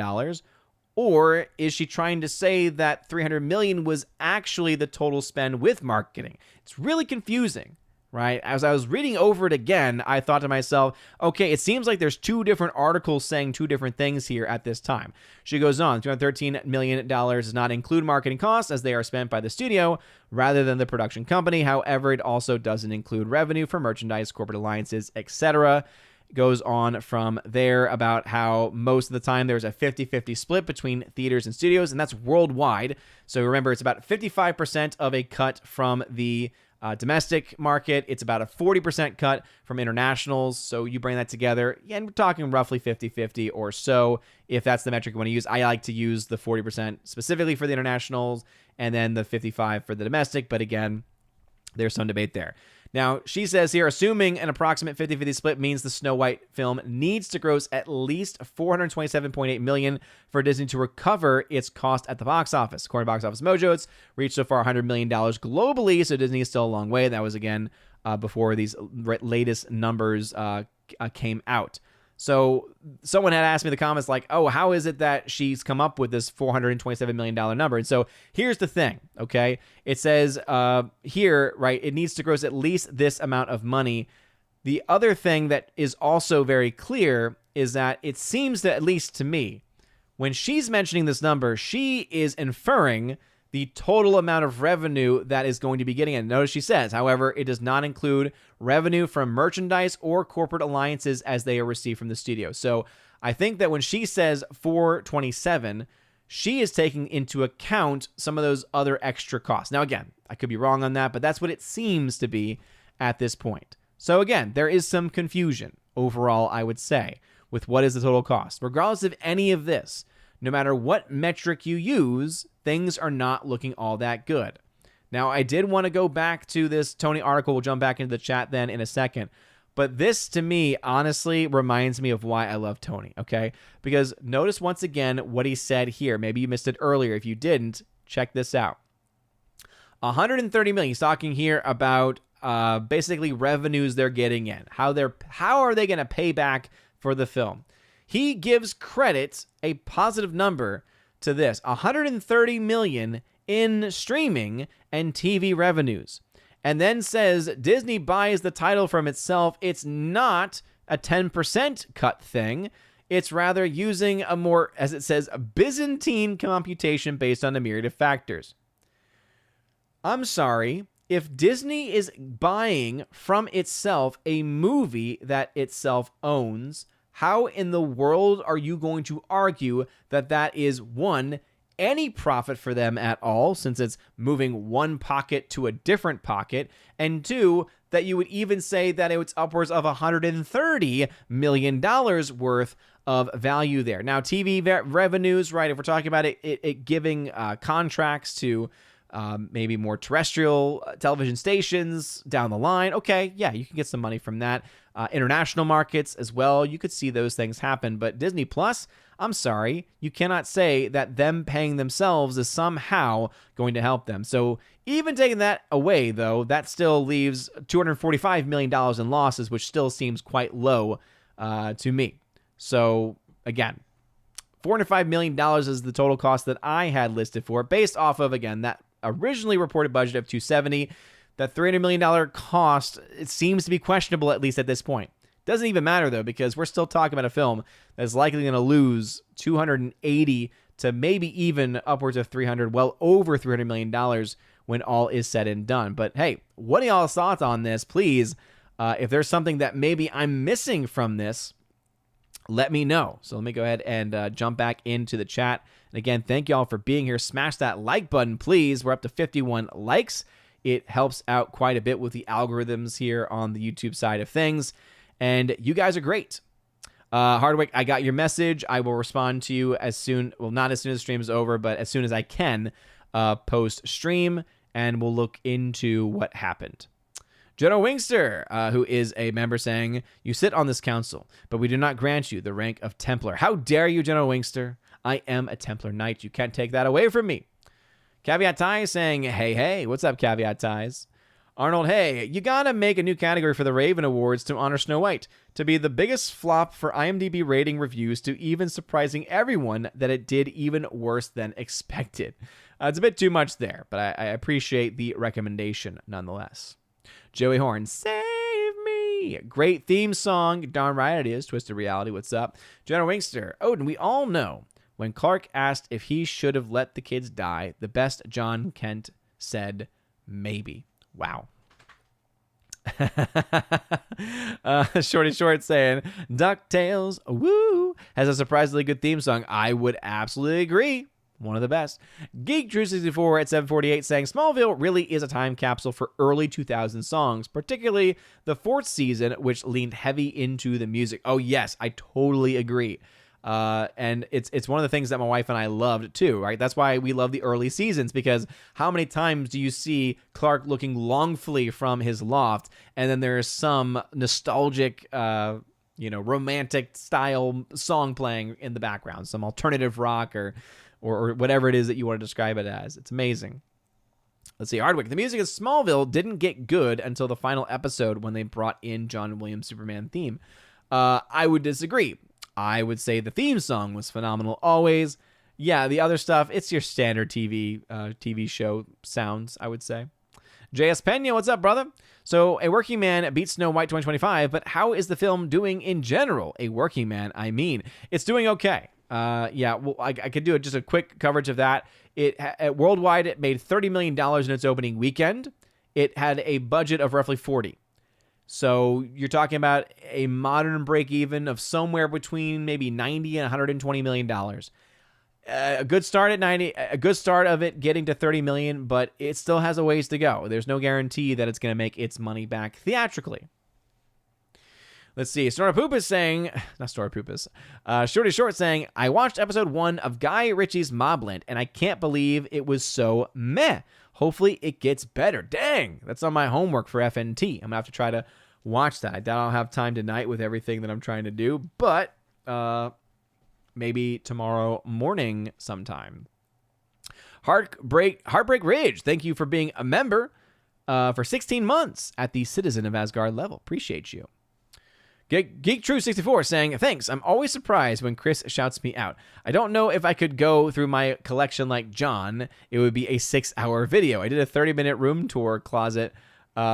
Or is she trying to say that $300 million was actually the total spend with marketing? It's really confusing, right? As I was reading over it again, I thought to myself, okay, it seems like there's two different articles saying two different things here at this time. She goes on, $213 million does not include marketing costs, as they are spent by the studio rather than the production company. However, it also doesn't include revenue for merchandise, corporate alliances, etc. Goes on from there about how most of the time there's a 50-50 split between theaters and studios, and that's worldwide. So remember, it's about 55% of a cut from the domestic market. It's about a 40% cut from internationals. So you bring that together, and we're talking roughly 50-50 or so, if that's the metric you want to use. I like to use the 40% specifically for the internationals, and then the 55% for the domestic. But again, there's some debate there. Now, she says here, assuming an approximate 50-50 split means the Snow White film needs to gross at least $427.8 million for Disney to recover its cost at the box office. According to Box Office Mojo, it's reached so far $100 million globally, so Disney is still a long way. That was, again, before these latest numbers came out. So someone had asked me in the comments, like, oh, how is it that she's come up with this $427 million number? And so here's the thing, okay? It says here, right, it needs to gross at least this amount of money. The other thing that is also very clear is that it seems that, at least to me, when she's mentioning this number, she is inferring the total amount of revenue that is going to be getting in. Notice she says, however, it does not include revenue from merchandise or corporate alliances as they are received from the studio. So I think that when she says 427, she is taking into account some of those other extra costs. Now, again, I could be wrong on that, but that's what it seems to be at this point. So again, there is some confusion overall, I would say, with what is the total cost. Regardless of any of this, no matter what metric you use, things are not looking all that good. Now, I did want to go back to this Tony article. We'll jump back into the chat then in a second. But this, to me, honestly reminds me of why I love Tony, okay? Because notice once again what he said here. Maybe you missed it earlier. If you didn't, check this out. 130 million. He's talking here about basically revenues they're getting in. How are they going to pay back for the film? He gives credit, a positive number, to this. 130 million in streaming and TV revenues. And then says Disney buys the title from itself. It's not a 10% cut thing. It's rather using a more, as it says, a Byzantine computation based on a myriad of factors. I'm sorry. If Disney is buying from itself a movie that itself owns, how in the world are you going to argue that that is, one, any profit for them at all, since it's moving one pocket to a different pocket, and two, that you would even say that it's upwards of $130 million worth of value there. Now, TV revenues, right, if we're talking about it giving contracts to maybe more terrestrial television stations down the line. Okay, yeah, you can get some money from that. International markets as well, you could see those things happen. But Disney Plus, I'm sorry, you cannot say that them paying themselves is somehow going to help them. So even taking that away, though, that still leaves $245 million in losses, which still seems quite low to me. So again, $405 million is the total cost that I had listed for, based off of, again, that originally reported budget of $270. That $300 million cost, it seems to be questionable, at least at this point. Doesn't even matter, though, because we're still talking about a film that's likely going to lose $280 to maybe even upwards of $300, well over $300 million when all is said and done. But hey, what are y'all's thoughts on this? Please, if there's something that maybe I'm missing from this, let me know. So let me go ahead and jump back into the chat. And again, thank y'all for being here. Smash that like button, please. We're up to 51 likes. It helps out quite a bit with the algorithms here on the YouTube side of things. And you guys are great. Hardwick, I got your message. I will respond to you as soon, well, not as soon as the stream is over, but as soon as I can post stream, and we'll look into what happened. Jenna Wingster, who is a member, saying, you sit on this council, but we do not grant you the rank of Templar. How dare you, Jenna Wingster? I am a Templar Knight. You can't take that away from me. Caveat Ties saying, hey, what's up, Caveat Ties? Arnold, hey, you gotta make a new category for the Raven Awards to honor Snow White. To be the biggest flop for IMDb rating reviews, to even surprising everyone that it did even worse than expected. It's a bit too much there, but I appreciate the recommendation nonetheless. Joey Horn, save me. Great theme song. Darn right it is. Twisted Reality, what's up? Jenna Wingster, Odin, we all know when Clark asked if he should have let the kids die, the best John Kent said, maybe. Wow. Shorty Short saying, DuckTales, woo, has a surprisingly good theme song. I would absolutely agree. One of the best. Geek Drew 64 at 748 saying, Smallville really is a time capsule for early 2000 songs, particularly the fourth season, which leaned heavy into the music. Oh, yes, I totally agree. And it's one of the things that my wife and I loved too, right? That's why we love the early seasons, because how many times do you see Clark looking longfully from his loft, and then there's some nostalgic, romantic style song playing in the background, some alternative rock or whatever it is that you want to describe it as. It's amazing. Let's see, Hardwick. The music of Smallville didn't get good until the final episode when they brought in John Williams' Superman theme. I would disagree. I would say the theme song was phenomenal always. Yeah, the other stuff, it's your standard TV show sounds, I would say. JS Pena, what's up, brother? So, A Working Man beats Snow White 2025, but how is the film doing in general? A Working Man, I mean. It's doing okay. Yeah, well, I could do just a quick coverage of that. Worldwide, it made $30 million in its opening weekend. It had a budget of roughly 40. So you're talking about a modern break-even of somewhere between maybe 90 and $120 million. A good start at 90, a good start of it getting to 30 million, but it still has a ways to go. There's no guarantee that it's going to make its money back theatrically. Let's see. Snortapoopus saying, not Snortapoopus, Shorty Short saying, I watched episode 1 of Guy Ritchie's Mobland, and I can't believe it was so meh. Hopefully it gets better. Dang, that's on my homework for FNT. I'm going to have to try to watch that. I don't have time tonight with everything that I'm trying to do, but maybe tomorrow morning sometime. Heartbreak Ridge, thank you for being a member for 16 months at the Citizen of Asgard level. Appreciate you. Geek True 64 saying, thanks, I'm always surprised when Chris shouts me out. I don't know if I could go through my collection like John. It would be a 6-hour video. I did a 30-minute room tour closet.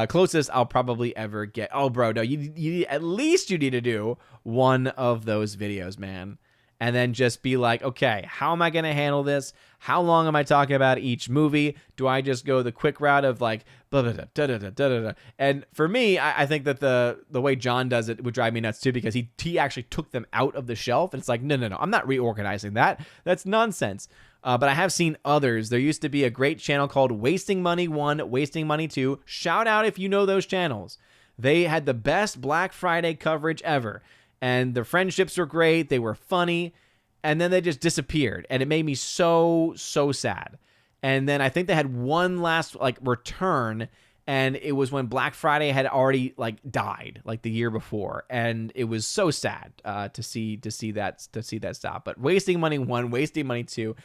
Closest I'll probably ever get. Oh, bro, no, you at least you need to do one of those videos, man. And then just be like, okay, how am I going to handle this? How long am I talking about each movie? Do I just go the quick route of like, blah, blah, blah, da, da, da, da, da. And for me, I think that the way John does it would drive me nuts too, because he actually took them out of the shelf. And it's like, no, I'm not reorganizing that. That's nonsense. But I have seen others. There used to be a great channel called Wasting Money 1, Wasting Money 2. Shout out if you know those channels. They had the best Black Friday coverage ever. And the friendships were great. They were funny. And then they just disappeared. And it made me so sad. And then I think they had one last return. And it was when Black Friday had already died the year before. And it was so sad to see that stop. But Wasting Money 1, Wasting Money 2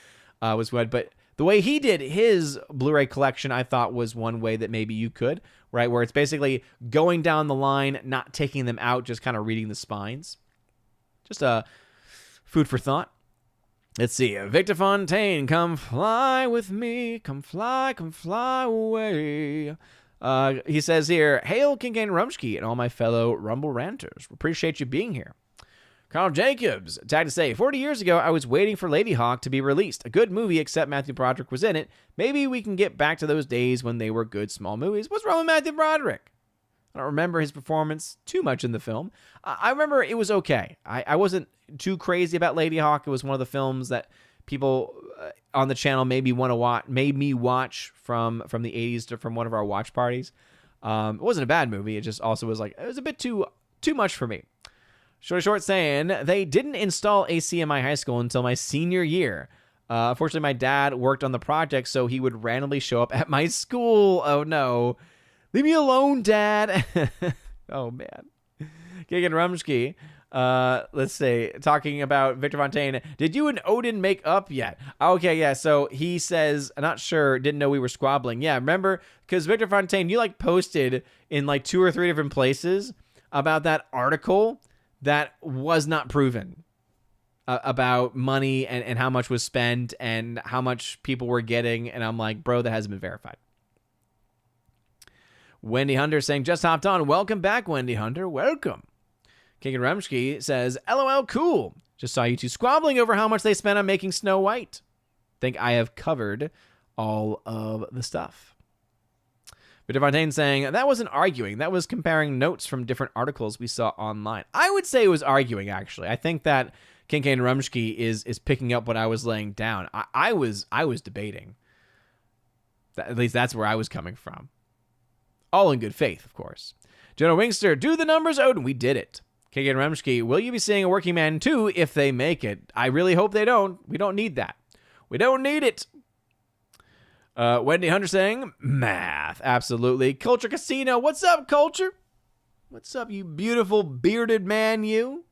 was good. But the way he did his Blu-ray collection, I thought was one way that maybe you could, right? Where it's basically going down the line, not taking them out, just kind of reading the spines. Just a food for thought. Let's see. Victor Fontaine, come fly with me. Come fly away. He says here, hail Kincaid Rumsky and all my fellow Rumble Ranters. Appreciate you being here. Carl Jacobs, tagged to say, 40 years ago, I was waiting for Lady Hawk to be released. A good movie, except Matthew Broderick was in it. Maybe we can get back to those days when they were good small movies. What's wrong with Matthew Broderick? I don't remember his performance too much in the film. I remember it was okay. I wasn't too crazy about Lady Hawk. It was one of the films that people on the channel made me watch from the 80s from one of our watch parties. It wasn't a bad movie. It just also was it was a bit too much for me. Short saying, they didn't install AC in my high school until my senior year. Unfortunately, my dad worked on the project, so he would randomly show up at my school. Oh, no. Leave me alone, Dad. Oh, man. Gigan Rumsky, let's see, talking about Victor Fontaine. Did you and Odin make up yet? Okay, yeah, so he says, I'm not sure, didn't know we were squabbling. Yeah, remember, because Victor Fontaine, you posted in 2 or 3 different places about that article that was not proven about money and how much was spent and how much people were getting. And I'm like, bro, that hasn't been verified. Wendy Hunter saying, just hopped on. Welcome back, Wendy Hunter. Welcome. Kagan Rumsky says, LOL, cool. Just saw you two squabbling over how much they spent on making Snow White. Think I have covered all of the stuff. Victor Fontaine saying, that wasn't arguing. That was comparing notes from different articles we saw online. I would say it was arguing, actually. I think that Kincaid Rumsky is picking up what I was laying down. I was debating. At least that's where I was coming from. All in good faith, of course. General Wingster, do the numbers, Odin. We did it. Kincaid Rumsky, will you be seeing a Working Man 2 if they make it? I really hope they don't. We don't need that. We don't need it. Wendy Hunter saying, math, absolutely. Culture Casino, what's up, Culture? What's up, you beautiful bearded man, you?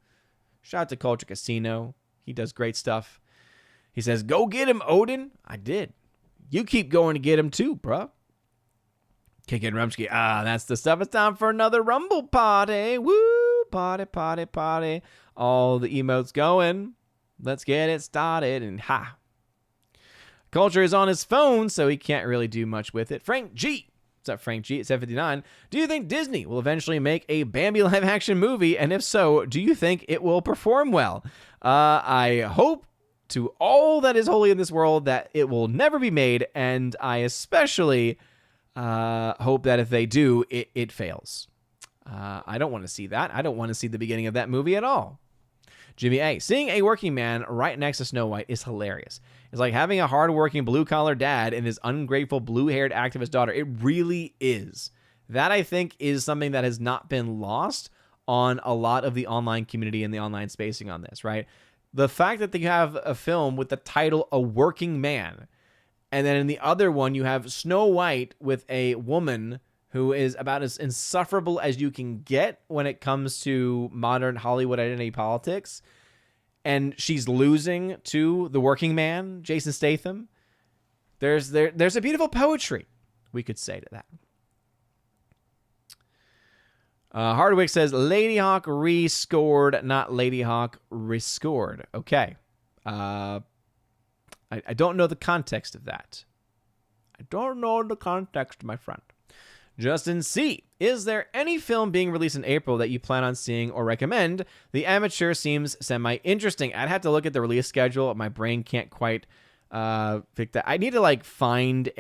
Shout out to Culture Casino. He does great stuff. He says, go get him, Odin. I did. You keep going to get him too, bruh. Kickin' Rumsky, that's the stuff. It's time for another Rumble party. Woo, party. All the emotes going. Let's get it started, and ha. Culture is on his phone, so he can't really do much with it. Frank G. What's up, Frank G? 759. Do you think Disney will eventually make a Bambi live-action movie? And if so, do you think it will perform well? I hope to all that is holy in this world that it will never be made, and I especially hope that if they do, it fails. I don't want to see that. I don't want to see the beginning of that movie at all. Jimmy A. Seeing a working man right next to Snow White is hilarious. It's like having a hardworking blue-collar dad and his ungrateful blue-haired activist daughter. It really is. That, I think, is something that has not been lost on a lot of the online community and the online spacing on this, right? The fact that you have a film with the title A Working Man, and then in the other one you have Snow White with a woman who is about as insufferable as you can get when it comes to modern Hollywood identity politics, and she's losing to the working man, Jason Statham. There's a beautiful poetry, we could say to that. Hardwick says, Lady Hawk rescored, not Lady Hawk rescored. Okay. I don't know the context of that. I don't know the context, my friend. Justin C. Is there any film being released in April that you plan on seeing or recommend? The Amateur seems semi-interesting. I'd have to look at the release schedule. My brain can't quite pick that. I need to find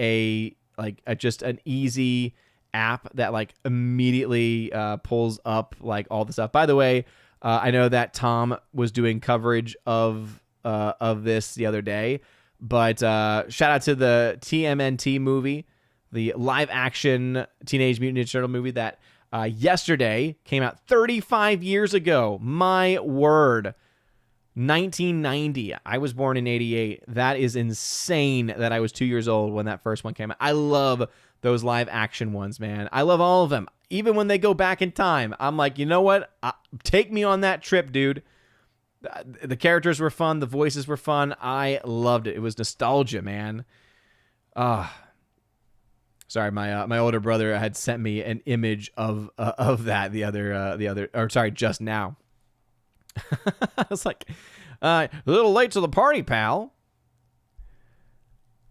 just an easy app that immediately pulls up all the stuff. By the way, I know that Tom was doing coverage of this the other day, but shout out to the TMNT movie, the live-action Teenage Mutant Ninja Turtle movie that yesterday came out 35 years ago. My word. 1990. I was born in 88. That is insane that I was 2 years old when that first one came out. I love those live-action ones, man. I love all of them. Even when they go back in time, I'm like, you know what? Take me on that trip, dude. The characters were fun. The voices were fun. I loved it. It was nostalgia, man. Sorry, my older brother had sent me an image of that just now. I was like, a little late to the party, pal.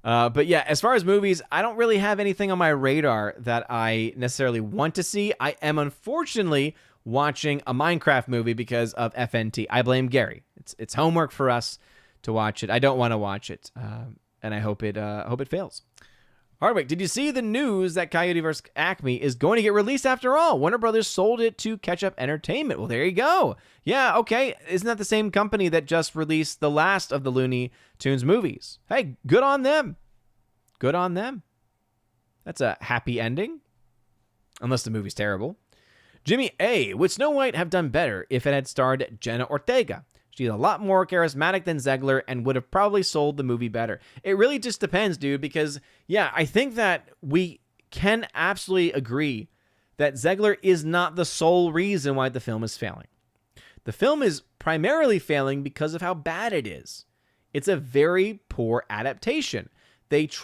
But yeah, as far as movies, I don't really have anything on my radar that I necessarily want to see. I am unfortunately watching a Minecraft movie because of FNT. I blame Gary. It's homework for us to watch it. I don't want to watch it, and I hope it fails. Hardwick, did you see the news that Coyote vs. Acme is going to get released after all? Warner Brothers sold it to Ketchup Entertainment. Well, there you go. Yeah, okay. Isn't that the same company that just released the last of the Looney Tunes movies? Hey, good on them. Good on them. That's a happy ending. Unless the movie's terrible. Jimmy A. Would Snow White have done better if it had starred Jenna Ortega? She's a lot more charismatic than Zegler and would have probably sold the movie better. It really just depends, dude, because, yeah, I think that we can absolutely agree that Zegler is not the sole reason why the film is failing. The film is primarily failing because of how bad it is. It's a very poor adaptation. They do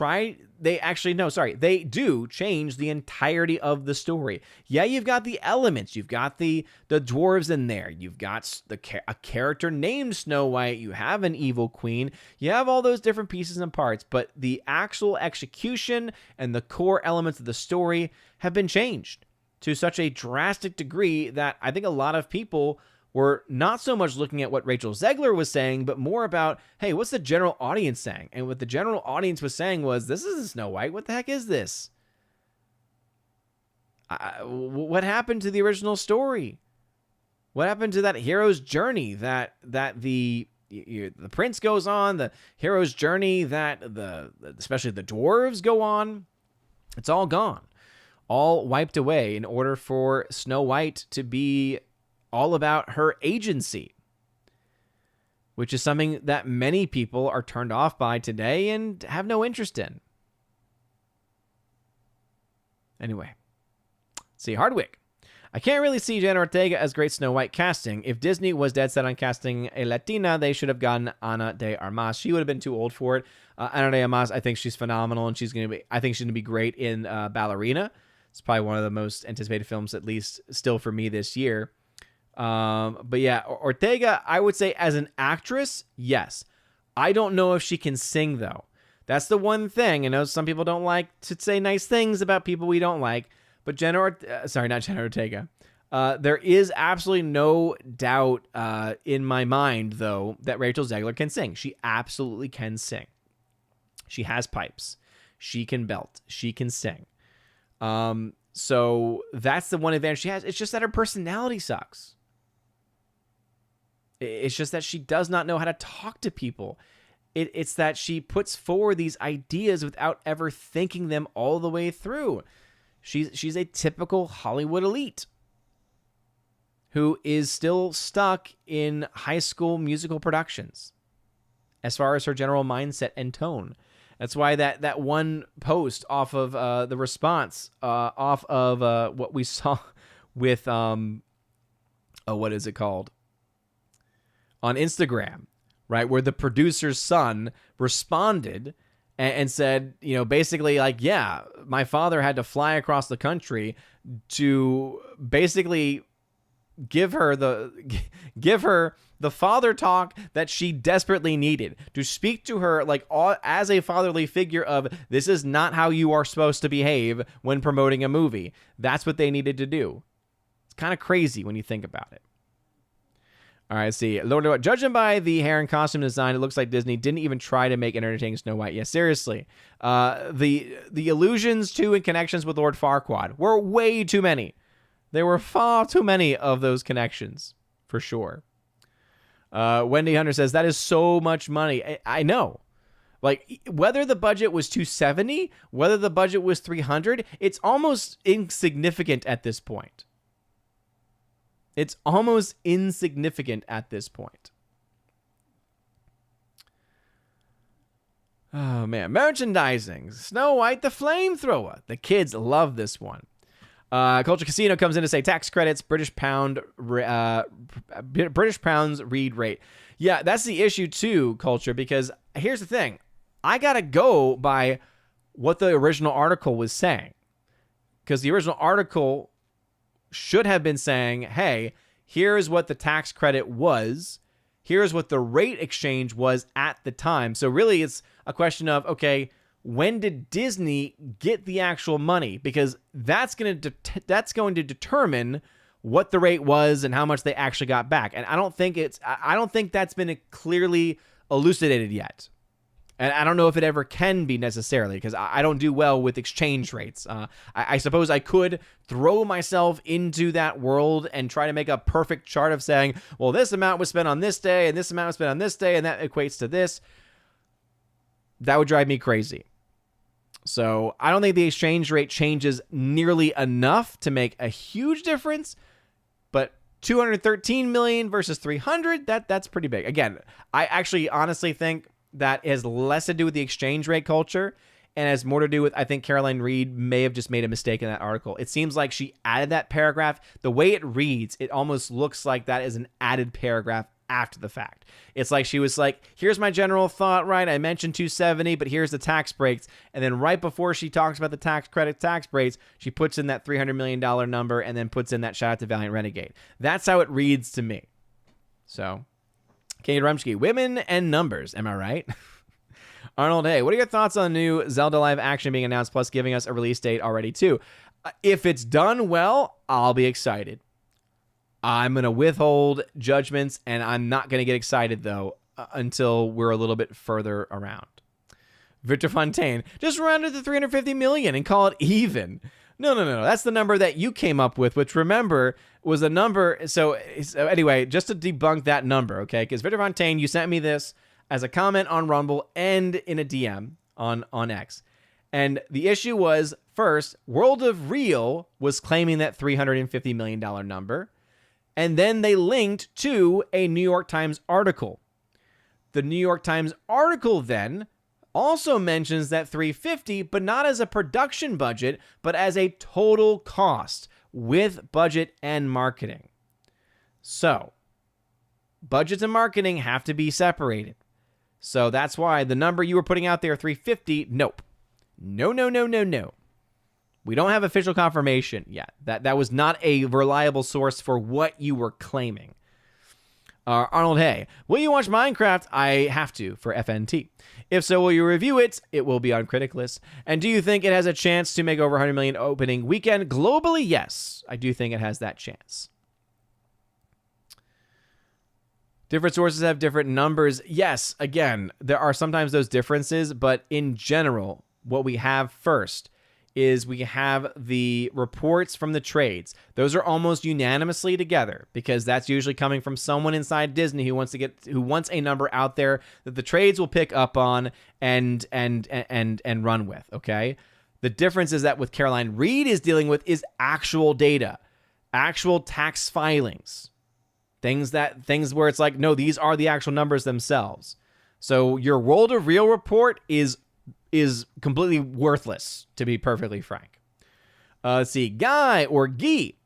change the entirety of the story. Yeah, you've got the elements. You've got the dwarves in there. You've got a character named Snow White. You have an evil queen. You have all those different pieces and parts, but the actual execution and the core elements of the story have been changed to such a drastic degree that I think a lot of people were not so much looking at what Rachel Zegler was saying, but more about, hey, what's the general audience saying? And what the general audience was saying was, this isn't Snow White. What the heck is this? What happened to the original story? What happened to that hero's journey that the prince goes on, the hero's journey that especially the dwarves go on? It's all gone, all wiped away in order for Snow White to be all about her agency, which is something that many people are turned off by today and have no interest in. Anyway, see, Hardwick. I can't really see Jenna Ortega as great Snow White casting. If Disney was dead set on casting a Latina, they should have gotten Ana de Armas. She would have been too old for it. Ana de Armas, I think she's phenomenal, and I think she's gonna be great in Ballerina. It's probably one of the most anticipated films, at least still for me this year. But yeah, Ortega, I would say as an actress, yes. I don't know if she can sing, though. That's the one thing. I know some people don't like to say nice things about people we don't like, but not Jenna Ortega. There is absolutely no doubt in my mind, though, that Rachel Zegler can sing. She absolutely can sing. She has pipes. She can belt. She can sing. So that's the one advantage she has. It's just that her personality sucks. It's just that she does not know how to talk to people. It's that she puts forward these ideas without ever thinking them all the way through. She's a typical Hollywood elite who is still stuck in high school musical productions as far as her general mindset and tone. That's why that one post off of the response off of what we saw with, what is it called? On Instagram, right? Where the producer's son responded and said, basically like, yeah, my father had to fly across the country to basically give her the father talk that she desperately needed, to speak to her like as a fatherly figure of, this is not how you are supposed to behave when promoting a movie. That's what they needed to do. It's kind of crazy when you think about it. All right, let's see. Judging by the hair and costume design, it looks like Disney didn't even try to make an entertaining Snow White. Yeah, seriously. The allusions to and connections with Lord Farquaad were way too many. There were far too many of those connections, for sure. Wendy Hunter says, that is so much money. I know. Like, whether the budget was 270, whether the budget was 300, it's almost insignificant at this point. It's almost insignificant at this point. Oh, man. Merchandising. Snow White the Flamethrower. The kids love this one. Culture Casino comes in to say tax credits, British pounds read rate. Yeah, that's the issue too, Culture, because here's the thing. I got to go by what the original article was saying. Because the original article should have been saying, hey, here's what the tax credit was. Here's what the rate exchange was at the time. So really it's a question of, okay, when did Disney get the actual money? Because that's going to determine what the rate was and how much they actually got back. And I don't think that's been clearly elucidated yet. And I don't know if it ever can be necessarily, because I don't do well with exchange rates. I suppose I could throw myself into that world and try to make a perfect chart of saying, well, this amount was spent on this day and this amount was spent on this day and that equates to this. That would drive me crazy. So I don't think the exchange rate changes nearly enough to make a huge difference, but 213 million versus 300, that's pretty big. Again, I actually honestly think that has less to do with the exchange rate, Culture, and has more to do with, I think Caroline Reed may have just made a mistake in that article. It seems like she added that paragraph. The way it reads, it almost looks like that is an added paragraph after the fact. It's like she was like, here's my general thought, right? I mentioned 270, but here's the tax breaks. And then right before she talks about the tax credit tax breaks, she puts in that $300 million number and then puts in that shout out to Valiant Renegade. That's how it reads to me. So, Kate Rumsky, women and numbers, am I right? Arnold, hey, what are your thoughts on new Zelda live action being announced, plus giving us a release date already too? If it's done well, I'll be excited. I'm going to withhold judgments, and I'm not going to get excited, though, until we're a little bit further around. Victor Fontaine, just round it to 350 million and call it even. No. That's the number that you came up with, which, remember, was a number. So anyway, just to debunk that number, okay? Because Victor Fontaine, you sent me this as a comment on Rumble and in a DM on X. And the issue was, first, World of Real was claiming that $350 million number. And then they linked to a New York Times article. The New York Times article then also mentions that 350, but not as a production budget, but as a total cost with budget and marketing. So, budgets and marketing have to be separated. So that's why the number you were putting out there, 350, nope. No. We don't have official confirmation yet. That was not a reliable source for what you were claiming. Arnold, hey, will you watch Minecraft? I have to for FNT. If so, will you review it? It will be on Critic List. And do you think it has a chance to make over 100 million opening weekend globally? Yes, I do think it has that chance. Different sources have different numbers. Yes, again, there are sometimes those differences, but in general, what we have first is we have the reports from the trades. Those are almost unanimously together because that's usually coming from someone inside Disney who wants a number out there that the trades will pick up on and run with, okay? The difference is that what Caroline Reed is dealing with is actual data, actual tax filings. Things where it's like, no, these are the actual numbers themselves. So your World of Real report is completely worthless, to be perfectly frank. Let's see, Guy or Gee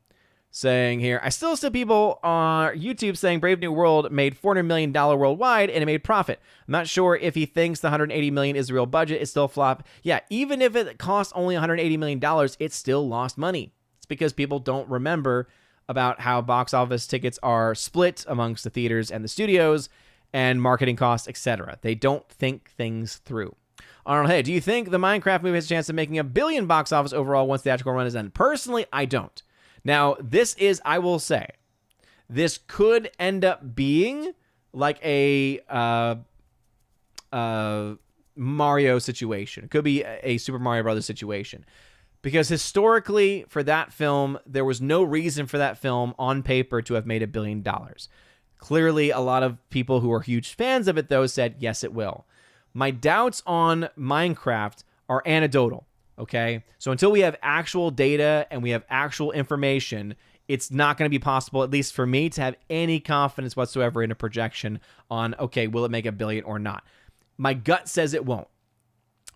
saying here, I still see people on YouTube saying Brave New World made $400 million worldwide and it made profit. I'm not sure if he thinks the $180 million is the real budget. It's still a flop. Yeah, even if it cost only $180 million, it still lost money. It's because people don't remember about how box office tickets are split amongst the theaters and the studios and marketing costs, etc. They don't think things through. Arnold, hey, do you think the Minecraft movie has a chance of making $1 billion box office overall once the theatrical run is done? Personally, I don't. Now, I will say, this could end up being like a Mario situation. It could be a Super Mario Brothers situation. Because historically, for that film, there was no reason for that film on paper to have made $1 billion. Clearly, a lot of people who are huge fans of it, though, said, yes, it will. My doubts on Minecraft are anecdotal, okay? So until we have actual data and we have actual information, it's not going to be possible, at least for me, to have any confidence whatsoever in a projection on, okay, will it make $1 billion or not? My gut says it won't.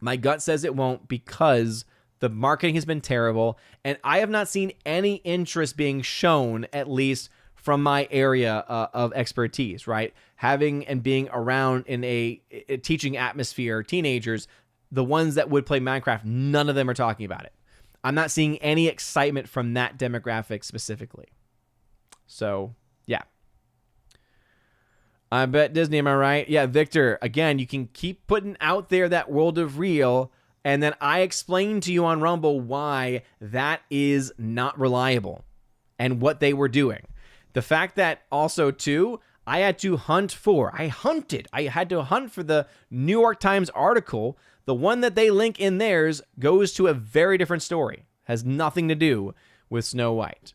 My gut says it won't because the marketing has been terrible, and I have not seen any interest being shown, at least from my area of expertise, right? Having and being around in a teaching atmosphere, teenagers, the ones that would play Minecraft, none of them are talking about it. I'm not seeing any excitement from that demographic specifically. So, yeah. I bet Disney, am I right? Yeah, Victor, again, you can keep putting out there that World of Real, and then I explained to you on Rumble why that is not reliable and what they were doing. The fact that also, too, I had to hunt for. I had to hunt for the New York Times article. The one that they link in theirs goes to a very different story. Has nothing to do with Snow White.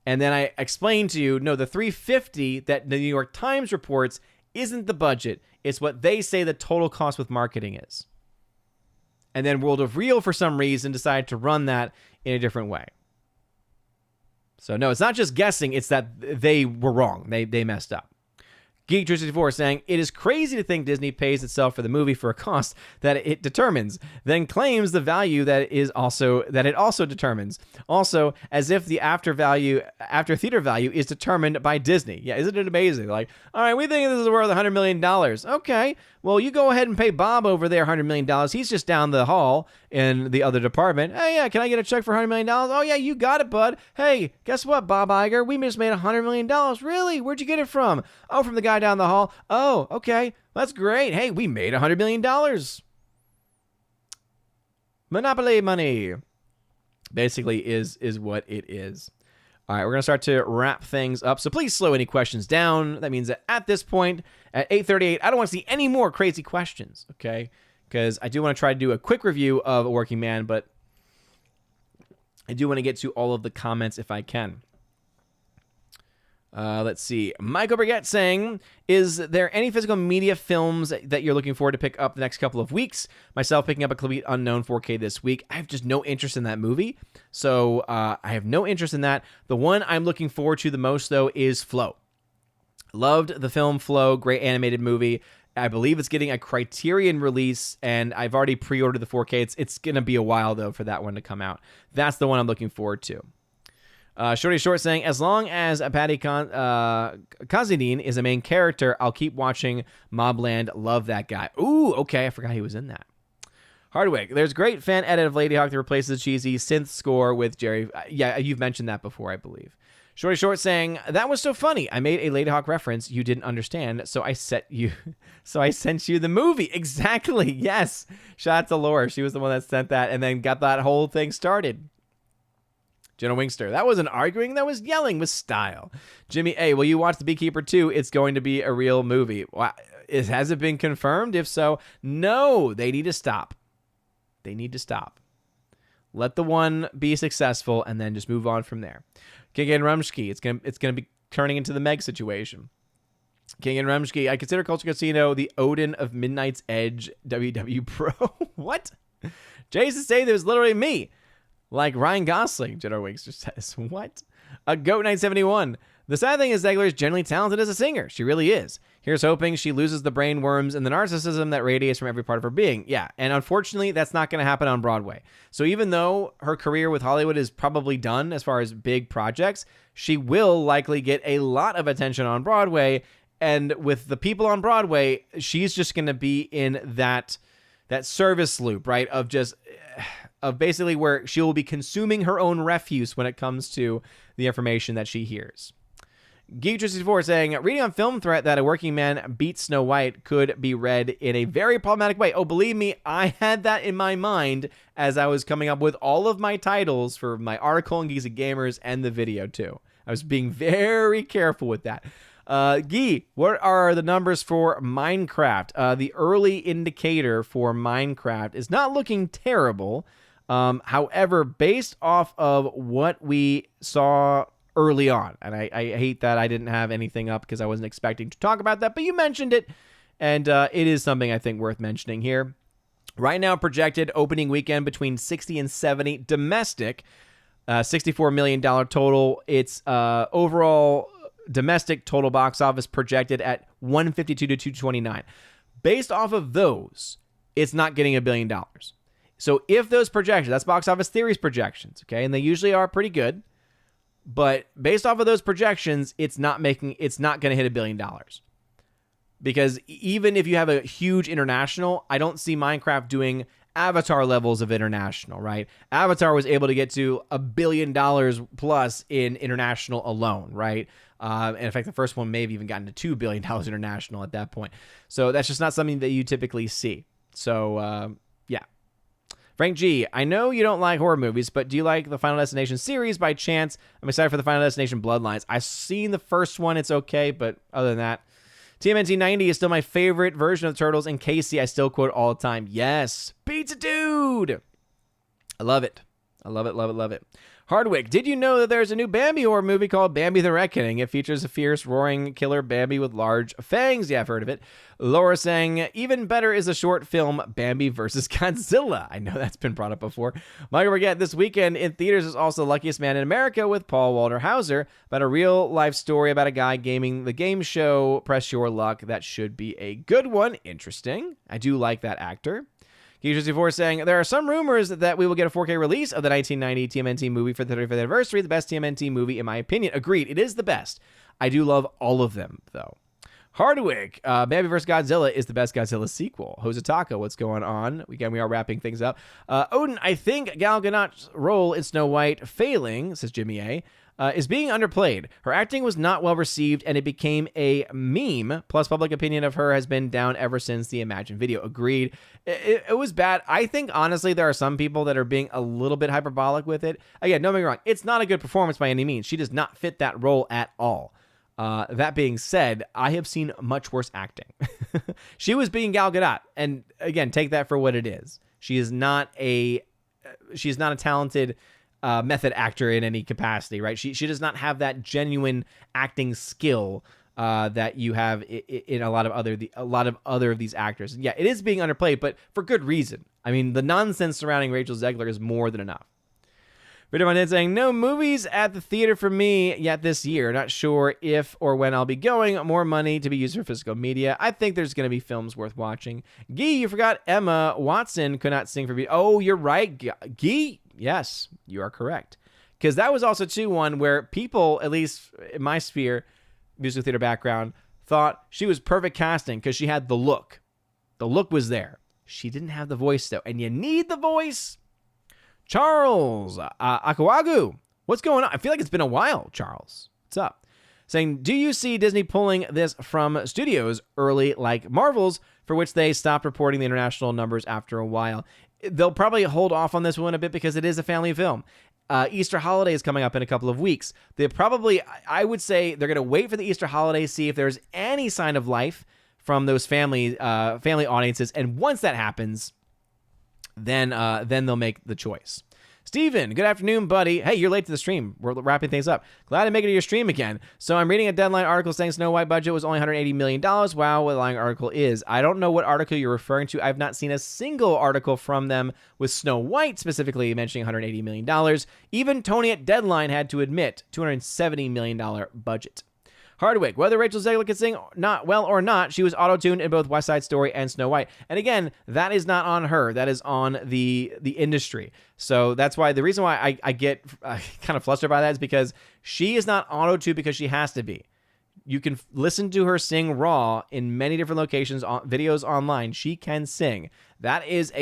And then I explained to you, no, the $350 that the New York Times reports isn't the budget. It's what they say the total cost with marketing is. And then World of Real, for some reason, decided to run that in a different way. So, no, it's not just guessing. It's that they were wrong. They messed up. Geek264 saying, it is crazy to think Disney pays itself for the movie for a cost that it determines, then claims the value that it also determines. Also, as if the after theater value is determined by Disney. Yeah, isn't it amazing? Like, all right, we think this is worth $100 million. Okay, well, you go ahead and pay Bob over there $100 million. He's just down the hall in the other department. Hey, yeah, can I get a check for $100 million? Oh, yeah, you got it, bud. Hey, guess what, Bob Iger? We just made $100 million. Really? Where'd you get it from? Oh, from the guy down the hall. Oh, okay. That's great. Hey, we made $100 million. Monopoly money basically is what it is. All right, we're going to start to wrap things up. So please slow any questions down. That means that at this point, at 8:38, I don't want to see any more crazy questions, okay? Because I do want to try to do a quick review of A Working Man, but I do want to get to all of the comments if I can. Let's see. Michael Brigette saying, is there any physical media films that you're looking forward to pick up the next couple of weeks? Myself picking up a Complete Unknown 4K this week. I have just no interest in that movie. So I have no interest in that. The one I'm looking forward to the most, though, is Flow. Loved the film Flow. Great animated movie. I believe it's getting a Criterion release, and I've already pre-ordered the 4K. It's going to be a while, though, for that one to come out. That's the one I'm looking forward to. Shorty Short saying, as long as Paddy Considine is a main character, I'll keep watching Mobland. Love that guy. Ooh, okay. I forgot he was in that. Hardwick, there's great fan edit of Lady Hawk that replaces the cheesy synth score with Jerry. Yeah, you've mentioned that before, I believe. Shorty Short saying, that was so funny. I made a Lady Hawk reference you didn't understand, so I sent you the movie. Exactly. Yes. Shout out to Laura. She was the one that sent that and then got that whole thing started. Jenna Wingster, that wasn't arguing, that was yelling with style. Jimmy A, will you watch The Beekeeper 2? It's going to be a real movie. Has it been confirmed? If so, no. They need to stop. They need to stop. Let the one be successful and then just move on from there. King and Rumsky, it's gonna be turning into the Meg situation. King and Rumsky, I consider Culture Casino the Odin of Midnight's Edge WW Pro. What? Jason say that was literally me. Like Ryan Gosling, Jenna Wingster says. What? Goat 971. The sad thing is Zegler is generally talented as a singer. She really is. Here's hoping she loses the brain worms and the narcissism that radiates from every part of her being. Yeah, and unfortunately, that's not going to happen on Broadway. So even though her career with Hollywood is probably done as far as big projects, she will likely get a lot of attention on Broadway. And with the people on Broadway, she's just going to be in that service loop, right? Of basically where she will be consuming her own refuse when it comes to the information that she hears. Geek64 saying, reading on Film Threat that a working man beats Snow White could be read in a very problematic way. Oh, believe me, I had that in my mind as I was coming up with all of my titles for my article in Geeks and Gamers and the video too. I was being very careful with that. Guy, what are the numbers for Minecraft? The early indicator for Minecraft is not looking terrible. However, based off of what we saw early on, and I hate that I didn't have anything up because I wasn't expecting to talk about that, but you mentioned it, and it is something I think worth mentioning here. Right now, projected opening weekend between 60 and 70 domestic, $64 million total. It's overall domestic total box office projected at 152 to 229. Based off of those, it's not getting $1 billion. So if those projections, that's Box Office Theory's projections, okay, and they usually are pretty good, but based off of those projections, it's not going to hit $1 billion. Because even if you have a huge international, I don't see Minecraft doing Avatar levels of international, right? Avatar was able to get to $1 billion plus in international alone, right? And in fact, the first one may have even gotten to $2 billion international at that point. So that's just not something that you typically see. So, yeah. Frank G, I know you don't like horror movies, but do you like the Final Destination series by chance? I'm excited for the Final Destination Bloodlines. I've seen the first one. It's okay, but other than that, TMNT 90 is still my favorite version of Turtles, and Casey I still quote all the time. Yes, Pizza Dude. I love it. I love it, love it, love it. Hardwick, did you know that there's a new Bambi horror movie called Bambi the Reckoning? It features a fierce, roaring killer Bambi with large fangs. Yeah, I've heard of it. Laura saying, even better is a short film, Bambi versus Godzilla. I know that's been brought up before. Michael Forget, this weekend in theaters is also Luckiest Man in America with Paul Walter Hauser, about a real-life story about a guy gaming the game show Press Your Luck. That should be a good one. Interesting. I do like that actor. Geek64 saying, there are some rumors that we will get a 4K release of the 1990 TMNT movie for the 35th anniversary. The best TMNT movie, in my opinion. Agreed. It is the best. I do love all of them, though. Hardwick, Bambi vs. Godzilla is the best Godzilla sequel. Hosataka, what's going on? Again, we are wrapping things up. Odin, I think Gal Gadot's role in Snow White failing, says Jimmy A., is being underplayed. Her acting was not well received, and it became a meme. Plus, public opinion of her has been down ever since the Imagine video. Agreed. It was bad. I think, honestly, there are some people that are being a little bit hyperbolic with it. Again, don't get me wrong. It's not a good performance by any means. She does not fit that role at all. That being said, I have seen much worse acting. She was being Gal Gadot, and again, take that for what it is. She is not a talented method actor in any capacity, right? She does not have that genuine acting skill that you have in a lot of other of these actors. And yeah, it is being underplayed, but for good reason. I mean, the nonsense surrounding Rachel Zegler is more than enough. Video on it saying, no movies at the theater for me yet this year. Not sure if or when I'll be going. More money to be used for physical media. I think there's going to be films worth watching. Guy, you forgot Emma Watson could not sing for me. Oh, you're right, Guy. Yes, you are correct. Because that was also, too, one where people, at least in my sphere, musical theater background, thought she was perfect casting because she had the look. The look was there. She didn't have the voice, though. And you need the voice. Charles Akawagu. What's going on? I feel like it's been a while, Charles. What's up? Saying, do you see Disney pulling this from studios early like Marvel's, for which they stopped reporting the international numbers after a while? They'll probably hold off on this one a bit because it is a family film. Easter holiday is coming up in a couple of weeks. I would say they're going to wait for the Easter holiday, see if there's any sign of life from those family audiences. And once that happens, then they'll make the choice. Steven, good afternoon, buddy. Hey, you're late to the stream. We're wrapping things up. Glad to make it to your stream again. So I'm reading a Deadline article saying Snow White budget was only $180 million. Wow, what a lying article is. I don't know what article you're referring to. I've not seen a single article from them with Snow White specifically mentioning $180 million. Even Tony at Deadline had to admit $270 million budget. Hardwick, whether Rachel Zegler could sing not well or not, she was auto-tuned in both West Side Story and Snow White. And again, that is not on her. That is on the industry. So that's why the reason why I get kind of flustered by that is because she is not auto-tuned because she has to be. You can listen to her sing raw in many different locations, videos online. She can sing. That is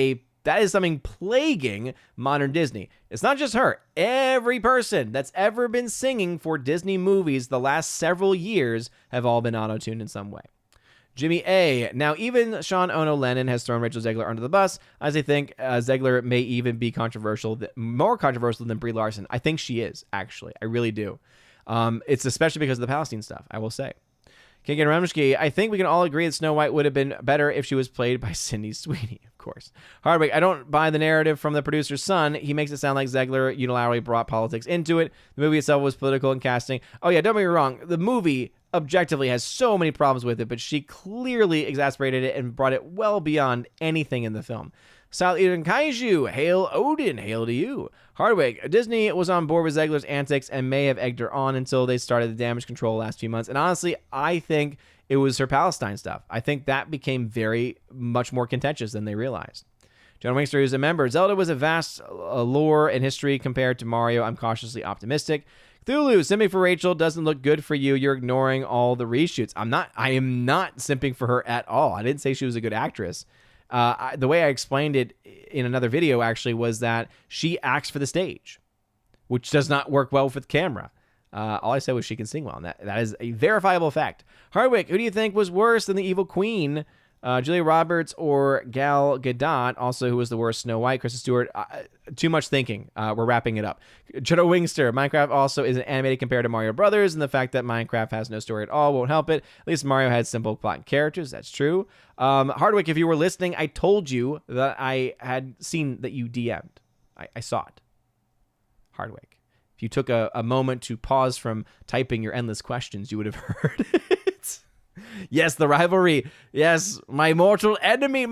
something plaguing modern Disney. It's not just her. Every person that's ever been singing for Disney movies the last several years have all been auto-tuned in some way. Jimmy A. Now, even Sean Ono Lennon has thrown Rachel Zegler under the bus, as I think Zegler may even be more controversial than Brie Larson. I think she is, actually. I really do. It's especially because of the Palestine stuff, I will say. Kagan Remsky, I think we can all agree that Snow White would have been better if she was played by Sydney Sweeney, of course. Hardwick, I don't buy the narrative from the producer's son. He makes it sound like Zegler unilaterally brought politics into it. The movie itself was political in casting. Oh yeah, don't get me wrong. The movie objectively has so many problems with it, but she clearly exacerbated it and brought it well beyond anything in the film. South Eden Kaiju, hail Odin, hail to you. Hardwick, Disney was on board with Zegler's antics and may have egged her on until they started the damage control last few months. And honestly, I think it was her Palestine stuff. I think that became very much more contentious than they realized. John Wingster is a member. Zelda was a vast lore and history compared to Mario. I'm cautiously optimistic. Cthulhu, simping for Rachel doesn't look good for you. You're ignoring all the reshoots. I am not simping for her at all. I didn't say she was a good actress. The way I explained it in another video actually was that she acts for the stage, which does not work well with camera. All I said was she can sing well, and that is a verifiable fact. Hardwick, who do you think was worse than the Evil Queen? Julia Roberts or Gal Gadot, also who was the worst Snow White? Kristen Stewart. Too much thinking. We're wrapping it up. Jodo Wingster. Minecraft also isn't animated compared to Mario Brothers, and the fact that Minecraft has no story at all won't help it. At least Mario had simple plot and characters. That's true. Hardwick, if you were listening, I told you that I had seen that you DM'd. I saw it. Hardwick. If you took a moment to pause from typing your endless questions, you would have heard it. Yes, the rivalry. Yes, my mortal enemy,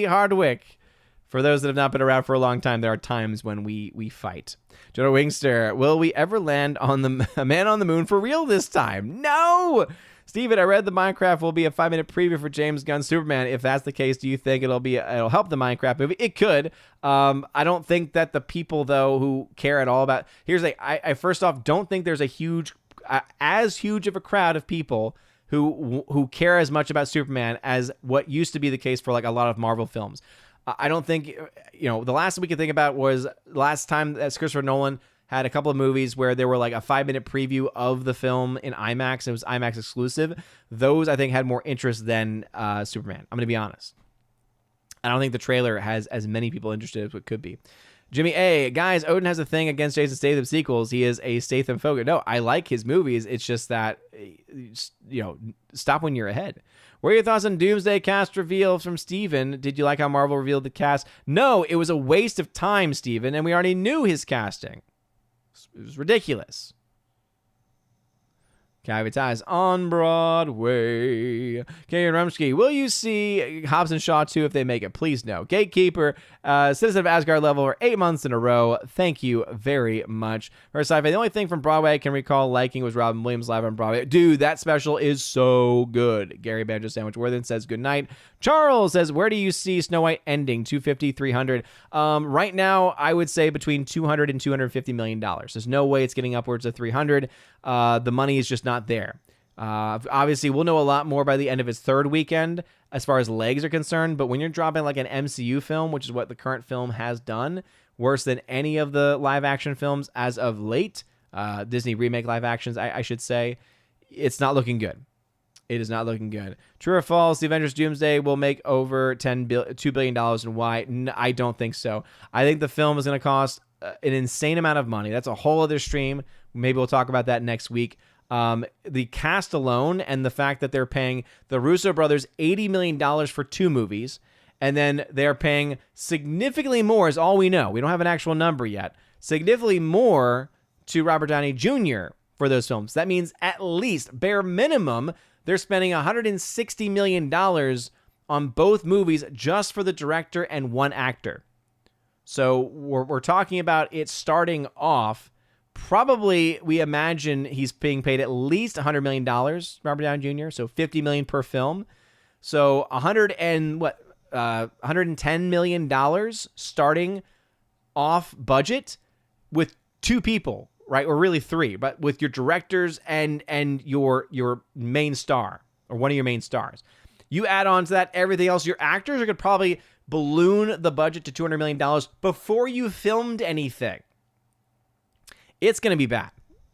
Hardwick. For those that have not been around for a long time, there are times when we fight. Jodo Wingster, will we ever land on a man on the moon for real this time? No! Steven, I read the Minecraft will be a 5-minute preview for James Gunn's Superman. If that's the case, do you think it'll help the Minecraft movie? It could. I don't think that the people, though, who care at all about... I first off don't think there's as huge of a crowd of people who care as much about Superman as what used to be the case for like a lot of Marvel films. I don't think, the last we could think about was last time that Christopher Nolan had a couple of movies where there were like a 5-minute preview of the film in IMAX. It was IMAX exclusive. Those I think had more interest than Superman. I'm going to be honest. I don't think the trailer has as many people interested as it could be. Jimmy A. Guys, Odin has a thing against Jason Statham sequels. He is a Statham focus. No, I like his movies. It's just that, stop when you're ahead. What are your thoughts on Doomsday cast reveal from Steven? Did you like how Marvel revealed the cast? No, it was a waste of time, Steven, and we already knew his casting. It was ridiculous. Cavities on Broadway. Karen Rumsky, will you see Hobbs and Shaw 2 if they make it? Please no. Gatekeeper, Citizen of Asgard level for 8 months in a row. Thank you very much. For sci-fi, the only thing from Broadway I can recall liking was Robin Williams live on Broadway. Dude, that special is so good. Gary Banjo Sandwich Worthen says good night. Charles says, where do you see Snow White ending? 250, 300. Right now, I would say between 200 and $250 million. There's no way it's getting upwards of 300. The money is just not there. Obviously, we'll know a lot more by the end of its third weekend as far as legs are concerned. But when you're dropping like an MCU film, which is what the current film has done, worse than any of the live action films as of late. Disney remake live actions, I should say. It's not looking good. It is not looking good. True or false, the Avengers Doomsday will make over $2 billion, and why? I don't think so. I think the film is going to cost an insane amount of money. That's a whole other stream. Maybe we'll talk about that next week. The cast alone and the fact that they're paying the Russo brothers $80 million for 2 movies, and then they're paying significantly more, is all we know. We don't have an actual number yet. Significantly more to Robert Downey Jr. for those films. That means at least, bare minimum, they're spending $160 million on both movies just for the director and one actor. So we're talking about it starting off. Probably, we imagine he's being paid at least $100 million, Robert Downey Jr., so $50 million per film. So $110 million starting off budget with 2 people, right? Or really 3, but with your directors and your main star, or one of your main stars. You add on to that everything else. Your actors are going to probably balloon the budget to $200 million before you filmed anything. It's going to be bad.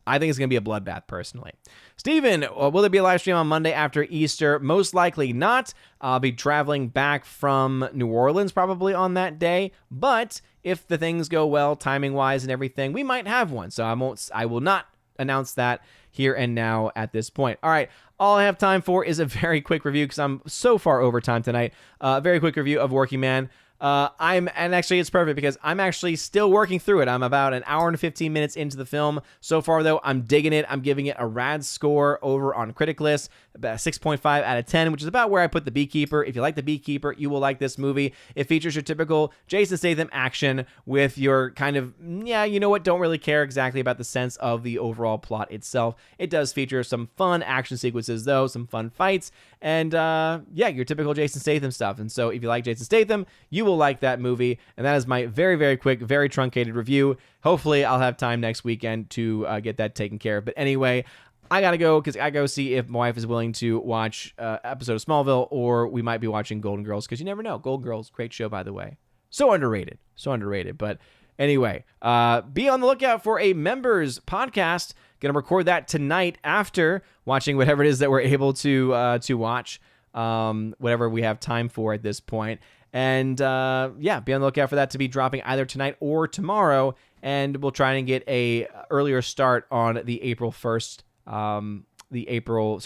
I think it's going to be a bloodbath, personally. Steven, will there be a live stream on Monday after Easter? Most likely not. I'll be traveling back from New Orleans probably on that day. But if the things go well, timing-wise and everything, we might have one. So I will not announce that here and now at this point. All right. All I have time for is a very quick review because I'm so far over time tonight. Very quick review of Working Man. And actually it's perfect because I'm actually still working through it. I'm about an hour and 15 minutes into the film. So far though, I'm digging it. I'm giving it a rad score over on Critic List, about 6.5 out of 10, which is about where I put The Beekeeper. If you like The Beekeeper, you will like this movie. It features your typical Jason Statham action with your kind of, don't really care exactly about the sense of the overall plot itself. It does feature some fun action sequences though, some fun fights, and your typical Jason Statham stuff. And so if you like Jason Statham, you will like that movie. And that is my very, very quick, very truncated review. Hopefully I'll have time next weekend to get that taken care of. But anyway, I gotta go because I go see if my wife is willing to watch episode of Smallville, or we might be watching Golden Girls, because you never know. Golden Girls, great show, by the way. So underrated. But anyway, be on the lookout for a members podcast. Gonna record that tonight after watching whatever it is that we're able to watch, whatever we have time for at this point. And be on the lookout for that to be dropping either tonight or tomorrow. And we'll try and get a earlier start on the April 1st, the April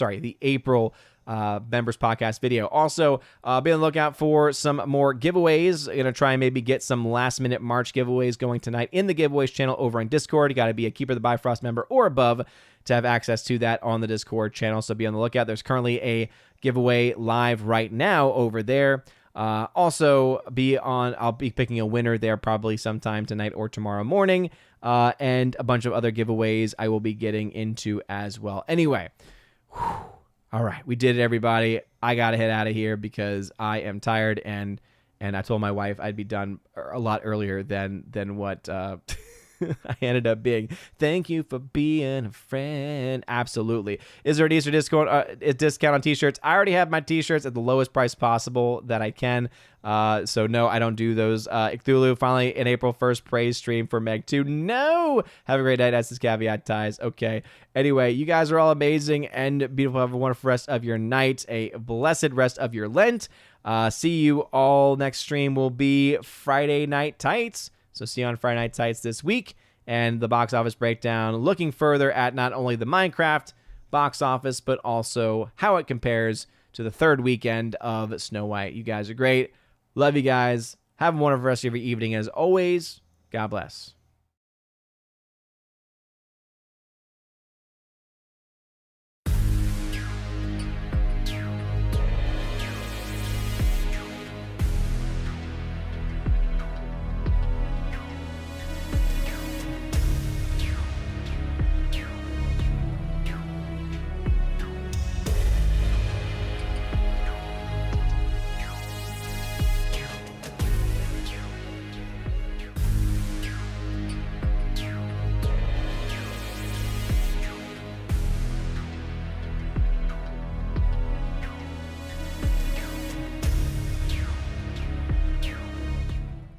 members podcast video. Also, be on the lookout for some more giveaways. Going to try and maybe get some last minute March giveaways going tonight in the giveaways channel over on Discord. You got to be a Keeper of the Bifrost member or above to have access to that on the Discord channel. So be on the lookout. There's currently a giveaway live right now over there. Also I'll be picking a winner there probably sometime tonight or tomorrow morning, and a bunch of other giveaways I will be getting into as well. Anyway, all right, we did it, everybody. I gotta head out of here because I am tired, and I told my wife I'd be done a lot earlier than what I ended up being. Thank you for being a friend. Absolutely. Is there an Easter discount on t-shirts? I already have my t-shirts at the lowest price possible that I can. So no, I don't do those. Cthulhu, finally an April 1st praise stream for Meg 2. No! Have a great night. That's his caveat ties. Okay. Anyway, you guys are all amazing and beautiful. Have a wonderful rest of your night. A blessed rest of your Lent. See you all. Next stream will be Friday Night Tights. So see you on Friday Night Tights this week, and the box office breakdown, looking further at not only the Minecraft box office, but also how it compares to the third weekend of Snow White. You guys are great. Love you guys. Have a wonderful rest of your evening. As always, God bless.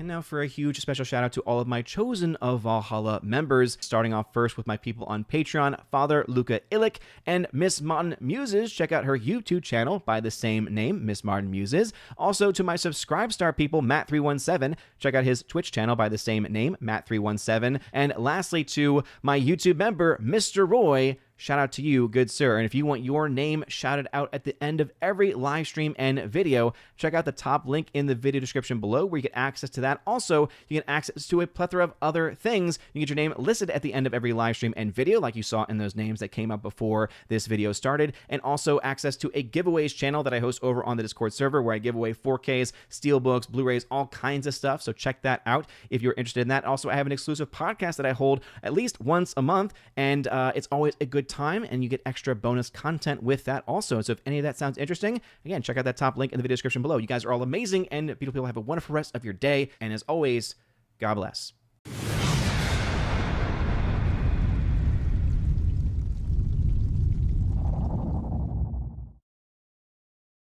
And now for a huge special shout out to all of my Chosen of Valhalla members, starting off first with my people on Patreon, Father Luca Illich and Miss Modern Muses. Check out her YouTube channel by the same name, Miss Modern Muses. Also to my Subscribe Star people, Matt317. Check out his Twitch channel by the same name, Matt317. And lastly to my YouTube member, Mr. Roy. Shout out to you, good sir. And if you want your name shouted out at the end of every live stream and video, check out the top link in the video description below where you get access to that. Also, you get access to a plethora of other things. You get your name listed at the end of every live stream and video, like you saw in those names that came up before this video started. And also access to a giveaways channel that I host over on the Discord server where I give away 4Ks, Steelbooks, Blu-rays, all kinds of stuff. So check that out if you're interested in that. Also, I have an exclusive podcast that I hold at least once a month, and it's always a good time, and you get extra bonus content with that also. So if any of that sounds interesting, again, check out that top link in the video description below. You guys are all amazing and beautiful people. Have a wonderful rest of your day, and as always, God bless.